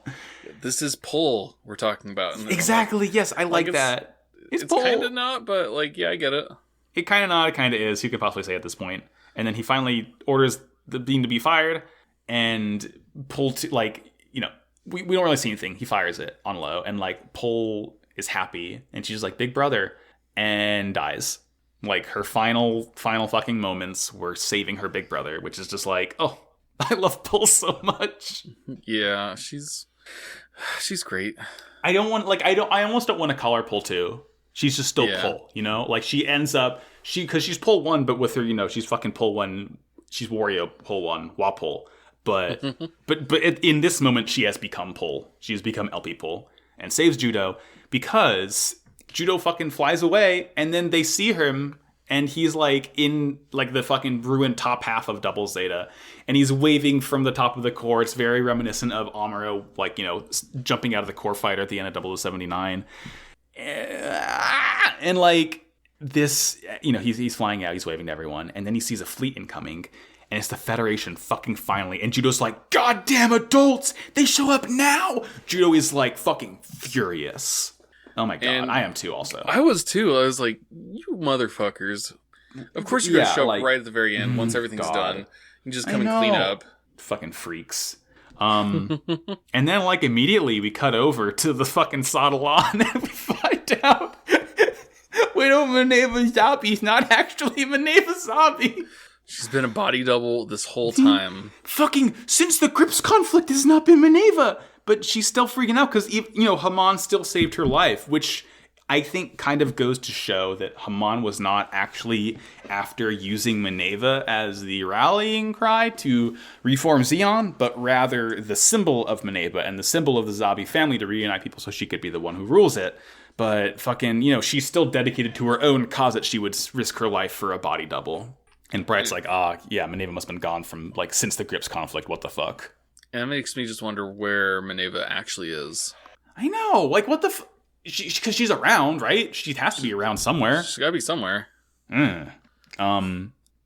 This is Pole we're talking about. Exactly, yes, I like that. It's kind of not, but, like, yeah, I get it. It kind of not, it kind of is. You could possibly say at this point. And then he finally orders the beam to be fired, and Pole, we don't really see anything. He fires it on low, and, like, Pole is happy, and she's like, "Big brother," and dies. Like, her final fucking moments were saving her big brother, which is just like, oh, I love Pole so much. Yeah, she's great. I almost don't want to call her Pole 2. She's just still Pole, Like, she ends up, because she's Pole 1, but with her, she's fucking Pole 1, she's Wario Pole 1, Wapole. But in this moment, she has become Pole. She has become LP Pole and saves Judo, because Judo fucking flies away, and then they see him, and he's, like, in, like, the fucking ruined top half of Double Zeta, and he's waving from the top of the core. It's very reminiscent of Amuro, like, jumping out of the core fighter at the end of 0079. And, like, this, he's flying out, he's waving to everyone, and then he sees a fleet incoming, and it's the Federation fucking finally, and Judo's like, "Goddamn adults, they show up now!" Judo is, like, fucking furious. Oh my god, and I am too also. I was too. I was like, "You motherfuckers. Of course you're going to show up right at the very end once everything's done. You just come and clean up." Fucking freaks. And then, like, immediately we cut over to the fucking Sadalon, and we find out Maneva Zabi's not actually Maneva Zabi. She's been a body double this whole time. Fucking, since the Grips conflict has not been Maneva. But she's still freaking out because, Haman still saved her life, which I think kind of goes to show that Haman was not actually after using Maneva as the rallying cry to reform Zeon, but rather the symbol of Maneva and the symbol of the Zabi family to reunite people so she could be the one who rules it. But fucking, she's still dedicated to her own cause that she would risk her life for a body double. And Bright's like, Maneva must have been gone from, like, since the Grips conflict, what the fuck? And it makes me just wonder where Maneva actually is. I know, like, what the because she's around, right? She has to be around somewhere. She's gotta be somewhere.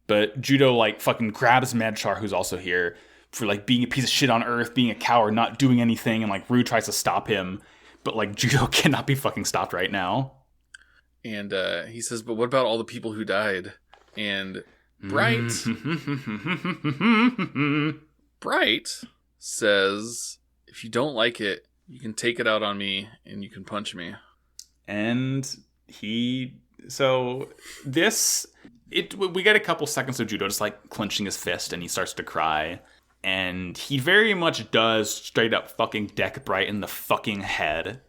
But Judo, like, fucking grabs Medchar, who's also here, for, like, being a piece of shit on Earth, being a coward, not doing anything, and, like, Rue tries to stop him. But, like, Judo cannot be fucking stopped right now. And he says, but what about all the people who died? And Bright... Bright says, if you don't like it, you can take it out on me, and you can punch me. And so this... we get a couple seconds of Judo just, like, clenching his fist, and he starts to cry. And he very much does straight up fucking deck Bright in the fucking head.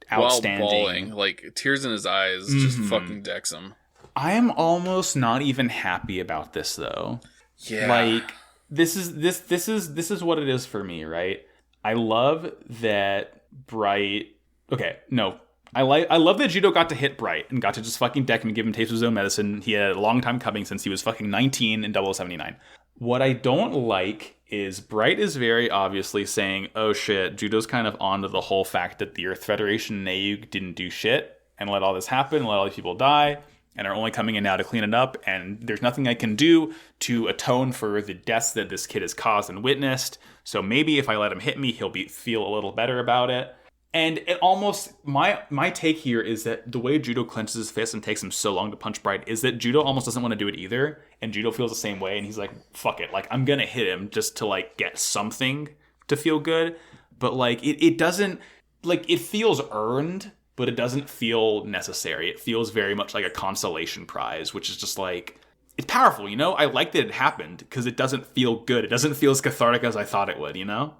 Outstanding. While bawling, like, tears in his eyes, just fucking decks him. I am almost not even happy about this, though. Yeah. Like, this is what it is for me, right? I love that Bright... Okay, no. I love that Judo got to hit Bright and got to just fucking deck him and give him taste of his own medicine. He had a long time coming since he was fucking 19 in 0079. What I don't like is Bright is very obviously saying, oh shit, Judo's kind of onto the whole fact that the Earth Federation and Nayuk didn't do shit and let all this happen, let all these people die, and are only coming in now to clean it up, and there's nothing I can do to atone for the deaths that this kid has caused and witnessed, so maybe if I let him hit me, he'll feel a little better about it. And it almost, my take here is that the way Judo clenches his fist and takes him so long to punch Bright is that Judo almost doesn't want to do it either. And Judo feels the same way. And he's like, fuck it. Like, I'm going to hit him just to, like, get something to feel good. But, like, it doesn't, like, it feels earned, but it doesn't feel necessary. It feels very much like a consolation prize, which is just, like, it's powerful, you know? I like that it happened because it doesn't feel good. It doesn't feel as cathartic as I thought it would, you know?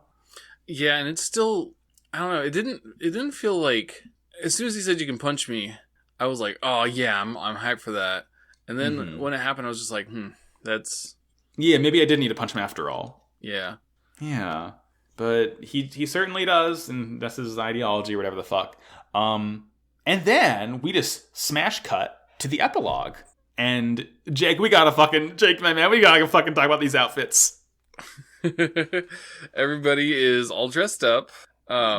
Yeah, and it's still... I don't know. It didn't feel like, as soon as he said you can punch me, I was like, oh yeah, I'm hyped for that. And then when it happened, I was just like, that's... Yeah, maybe I did need to punch him after all. Yeah. Yeah. But he certainly does, and that's his ideology or whatever the fuck. And then we just smash cut to the epilogue. And Jake, my man, we gotta fucking talk about these outfits. Everybody is all dressed up.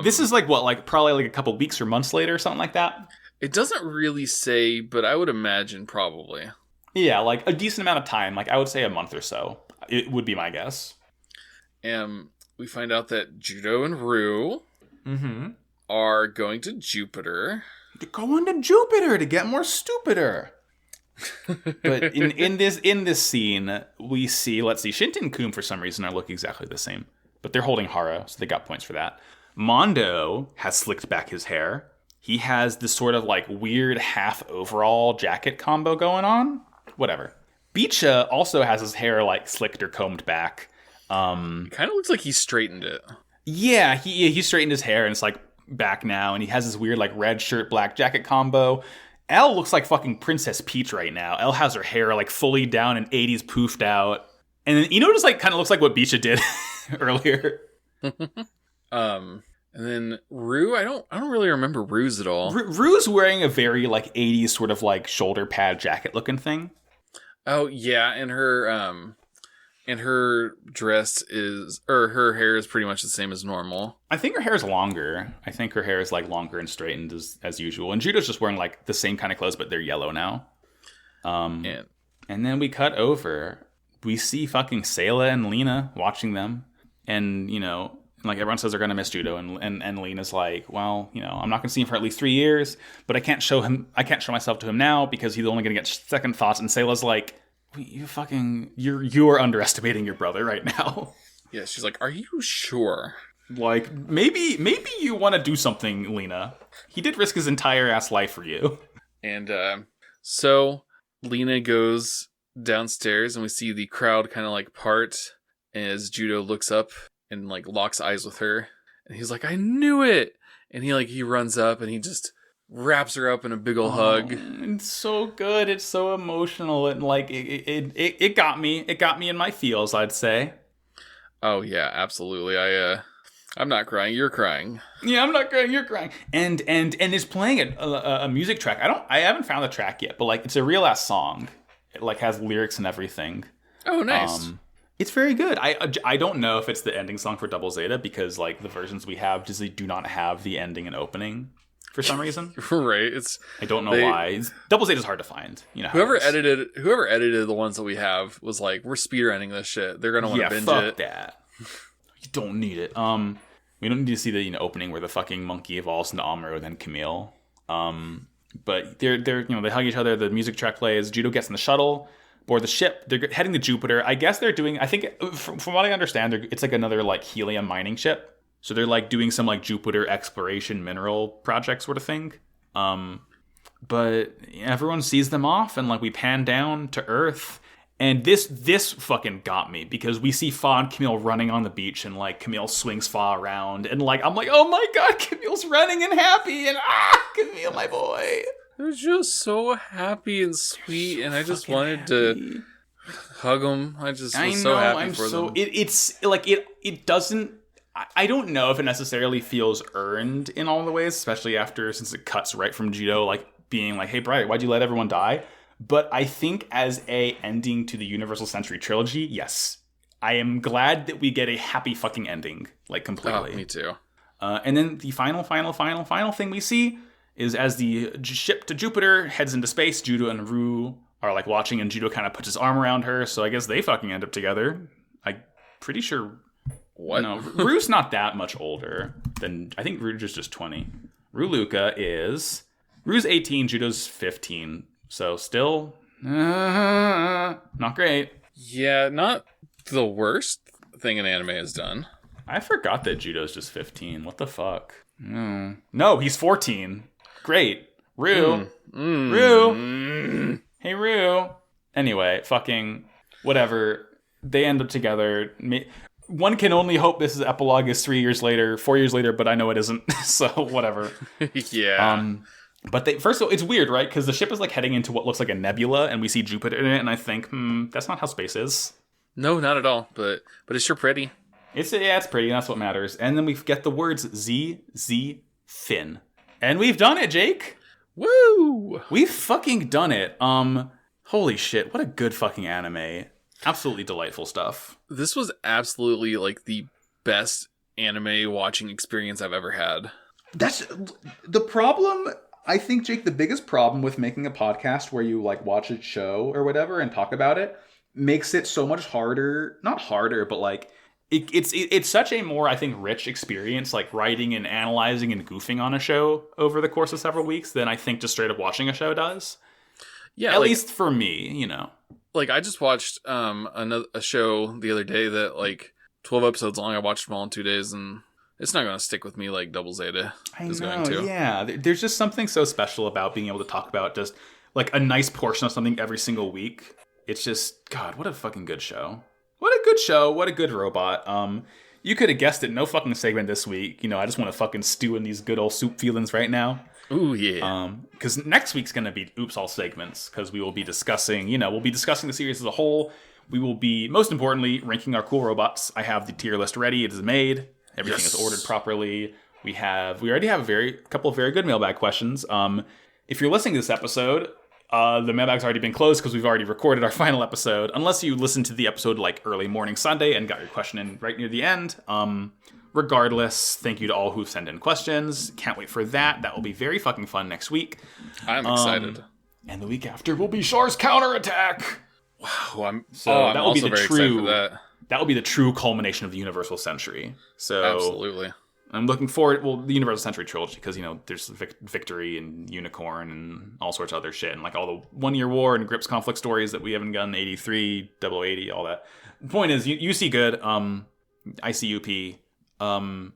This is probably like a couple weeks or months later or something like that. It doesn't really say, but I would imagine probably. Yeah, like a decent amount of time. Like I would say a month or so. It would be my guess. We find out that Judo and Rue are going to Jupiter. They're going to Jupiter to get more stupider. But in this scene, we see, Shinta and Coom for some reason are looking exactly the same. But they're holding Hara, so they got points for that. Mondo has slicked back his hair. He has this sort of like weird half overall jacket combo going on. Whatever. Beecha also has his hair like slicked or combed back. It kind of looks like he straightened it. Yeah, he straightened his hair and it's like back now. And he has this weird like red shirt, black jacket combo. Elle looks like fucking Princess Peach right now. Elle has her hair like fully down and 80s poofed out. And then, just like kind of looks like what Beecha did earlier. And then Rue, I don't really remember Rue's at all. Rue's wearing a very like 80s sort of like shoulder pad jacket looking thing. Oh yeah, and her dress her hair is pretty much the same as normal. I think her hair is longer. I think her hair is like longer and straightened as usual. And Judo's just wearing like the same kind of clothes, but they're yellow now. And then we cut over. We see fucking Sayla and Lena watching them. And, like everyone says they're going to miss Judo. And Lena's like, well, I'm not going to see him for at least 3 years, but I can't show myself to him now because he's only going to get second thoughts. And Sayla's like, you are underestimating your brother right now. Yeah, she's like, are you sure? Like, maybe you want to do something, Lena. He did risk his entire ass life for you. And so Lena goes downstairs and we see the crowd kind of like part as Judo looks up and like locks eyes with her. And he's like, I knew it! And he runs up and he just wraps her up in a big ol' hug. It's so good. It's so emotional. And like, it got me. It got me in my feels, I'd say. Oh yeah, absolutely. I'm not crying. You're crying. Yeah, I'm not crying. You're crying. And it's playing a music track. I haven't found the track yet, but like it's a real ass song. It like has lyrics and everything. Oh, nice. It's very good. I don't know if it's the ending song for Double Zeta because like the versions we have just do not have the ending and opening for some reason. Right. I don't know why. Double Zeta is hard to find. You know, whoever edited the ones that we have was like, we're speedrunning this shit. They're gonna want to binge fuck it. That. You don't need it. We don't need to see the opening where the fucking monkey evolves into Amuro, then Camille. But they're they hug each other. The music track plays. Judo gets in the shuttle, board the ship. They're heading to Jupiter. I guess they're doing. I think from what I understand, it's like another like helium mining ship. So they're like doing some like Jupiter exploration mineral project sort of thing. But everyone sees them off, and like we pan down to Earth. And this fucking got me, because we see Fa and Camille running on the beach, and like Camille swings Fa around, and like I'm like, oh my god, Camille's running and happy, and Camille, my boy. They're just so happy and sweet, and I just wanted to hug them. I was so happy for them. It's like it doesn't. I don't know if it necessarily feels earned in all the ways, especially since it cuts right from Judo like being like, hey Bright, why'd you let everyone die? But I think as a ending to the Universal Century trilogy, yes. I am glad that we get a happy fucking ending, like completely. Oh, me too. And then the final thing we see is as the ship to Jupiter heads into space, Judo and Rue are like watching, and Judo kind of puts his arm around her, so I guess they fucking end up together. I'm pretty sure... What? No, Rue's not that much older than... I think Rue's just 20. Rue's 18, Judo's 15. So still not great. Yeah, not the worst thing an anime has done. I forgot that Judo's just 15. What the fuck? No, he's 14. Great. Rue. Rue. Hey, Rue. Anyway, fucking whatever. They end up together. One can only hope this epilogue is 4 years later, but I know it isn't. So whatever. Yeah. But first of all, it's weird, right? Because the ship is like heading into what looks like a nebula, and we see Jupiter in it, and I think, that's not how space is. No, not at all. But it's sure pretty. It's pretty, and that's what matters. And then we get the words ZZ Fin. And we've done it, Jake! Woo! We've fucking done it. Holy shit, what a good fucking anime. Absolutely delightful stuff. This was absolutely like the best anime watching experience I've ever had. That's the problem. I think, Jake, the biggest problem with making a podcast where you like watch a show or whatever and talk about it makes it so much harder. Not harder, but like it's such a more, I think, rich experience, like writing and analyzing and goofing on a show over the course of several weeks than I think just straight up watching a show does. Yeah, at least for me, Like I just watched a show the other day that like 12 episodes long. I watched them all in 2 days, and it's not going to stick with me like Double Zeta is going to. Yeah, there's just something so special about being able to talk about just like a nice portion of something every single week. It's just, God, what a fucking good show. What a good show. What a good robot. You could have guessed it. No fucking segment this week. I just want to fucking stew in these good old soup feelings right now. Ooh, yeah. Because next week's going to be Oops All segments, because we will be discussing, we'll be discussing the series as a whole. We will be, most importantly, ranking our cool robots. I have the tier list ready. It is made. Everything is ordered properly. We already have a couple of very good mailbag questions. If you're listening to this episode, the mailbag's already been closed because we've already recorded our final episode. Unless you listened to the episode like early morning Sunday and got your question in right near the end. Regardless, thank you to all who sent in questions. Can't wait for that. That will be very fucking fun next week. I'm excited. And the week after will be Char's counterattack. Wow, I'm that will be also very excited for that. That will be the true culmination of the Universal Century. So absolutely. I'm looking forward, the Universal Century trilogy, because, there's Victory and Unicorn and all sorts of other shit, and like all the 1 Year War and Grips conflict stories that we haven't done, 83, 0080, all that. The point is, you see good, ICUP, I'm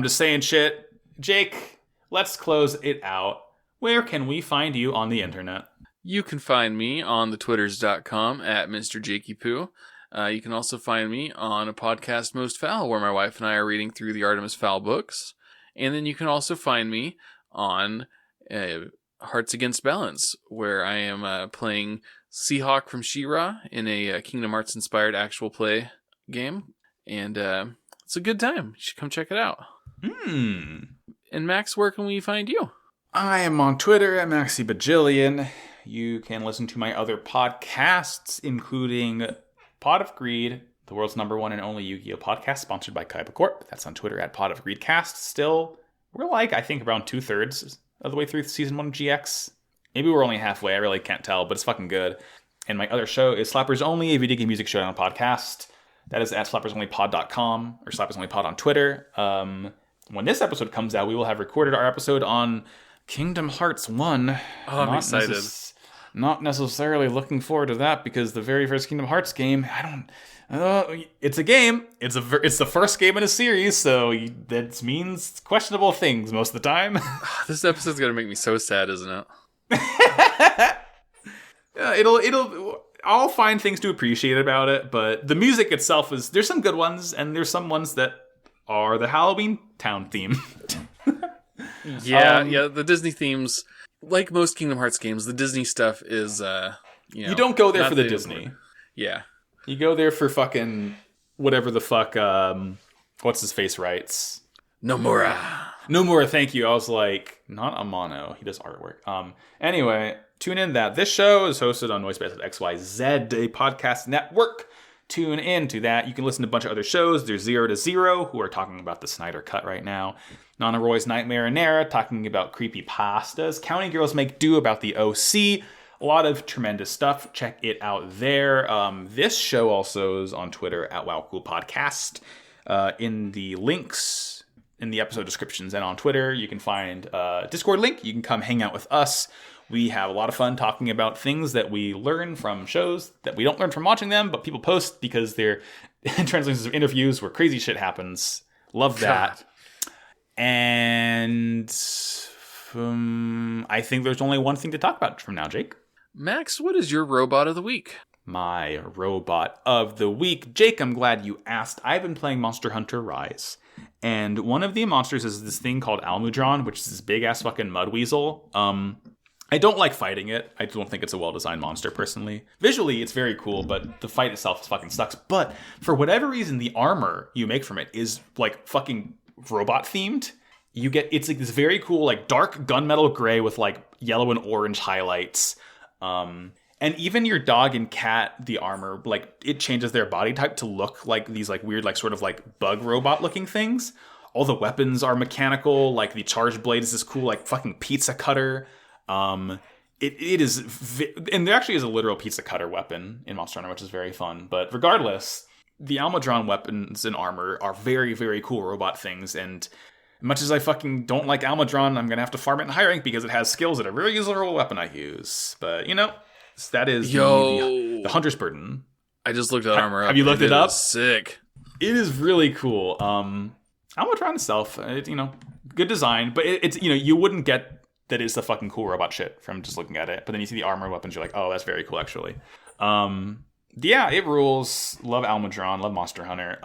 just saying shit. Jake, let's close it out. Where can we find you on the internet? You can find me on the twitters.com at Mr. Jakey Poo. You can also find me on a podcast, Most Foul, where my wife and I are reading through the Artemis Fowl books. And then you can also find me on Hearts Against Balance, where I am playing Seahawk from She-Ra in a Kingdom Hearts-inspired actual play game. And it's a good time. You should come check it out. And Max, where can we find you? I am on Twitter at MaxyBajillion. You can listen to my other podcasts, including Pot of Greed, the world's #1 and only Yu-Gi-Oh! Podcast, sponsored by Kaiba Corp. That's on Twitter at Pot of Greedcast. Still we're like, I think, around 2/3 of the way through season 1 of GX. Maybe we're only halfway. I really can't tell, but it's fucking good. And my other show is Slappers Only, a video game music show on a podcast. That is at slappersonlypod.com or slappersonlypod on Twitter. When this episode comes out, we will have recorded our episode on Kingdom Hearts 1. Oh, I'm excited. Not necessarily looking forward to that because the very first Kingdom Hearts game, it's a game. It's the first game in a series, so that means questionable things most of the time. This episode's gonna make me so sad, isn't it? I'll find things to appreciate about it, but the music itself there's some good ones, and there's some ones that are the Halloween Town theme. Yeah, the Disney themes, like most Kingdom Hearts games, the Disney stuff is, you don't go there for the Disney. Yeah. You go there for fucking whatever the fuck, what's his face writes? Nomura, thank you. I was like, not Amano. He does artwork. Anyway, tune in that. This show is hosted on Noisebase at XYZ, a podcast network. Tune in to that. You can listen to a bunch of other shows. There's 0 to 0, who are talking about the Snyder Cut right now. Nana Roy's Nightmare and Nara, talking about creepy pastas. County Girls Make Do about the OC. A lot of tremendous stuff. Check it out there. This show also is on Twitter at WowCoolPodcast. In the links in the episode descriptions and on Twitter, you can find a Discord link. You can come hang out with us. We have a lot of fun talking about things that we learn from shows that we don't learn from watching them, but people post because they're translations of interviews where crazy shit happens. Love that. God. And I think there's only one thing to talk about from now, Jake. Max, what is your robot of the week? My robot of the week. Jake, I'm glad you asked. I've been playing Monster Hunter Rise. And one of the monsters is this thing called Almudron, which is this big-ass fucking mud weasel. I don't like fighting it. I don't think it's a well-designed monster, personally. Visually, it's very cool, but the fight itself fucking sucks. But for whatever reason, the armor you make from it is, like, fucking robot-themed. It's like this very cool, like, dark gunmetal gray with, like, yellow and orange highlights. And even your dog and cat, the armor, like, it changes their body type to look like these, like, weird, like, sort of, like, bug robot-looking things. All the weapons are mechanical. Like, the charged blade is this cool, like, fucking pizza cutter. It is, and there actually is a literal pizza cutter weapon in Monster Hunter, which is very fun. But regardless, the Almudron weapons and armor are very, very cool robot things. And much as I fucking don't like Almudron, I'm gonna have to farm it in high rank because it has skills that are very useful for a weapon I use. But that is the Hunter's Burden. I just looked that armor up. Have you looked it up? Sick. It is really cool. Almudron itself, good design, but it's you wouldn't get that is the fucking cool robot shit from just looking at it. But then you see the armor and weapons, you're like, oh, that's very cool, actually. Yeah, it rules. Love Almudron, love Monster Hunter.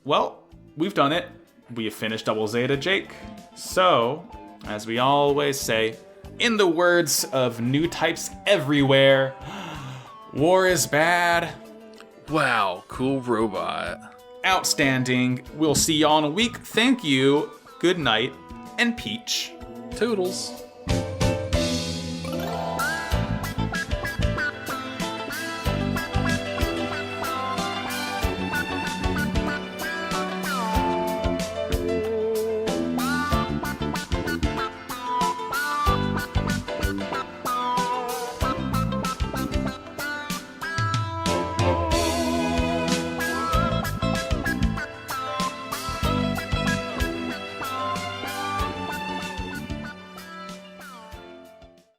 Well, we've done it. We have finished Double Zeta, Jake. So, as we always say, in the words of new types everywhere, war is bad. Wow, cool robot. Outstanding. We'll see y'all in a week. Thank you. Good night. And Peach. Toodles.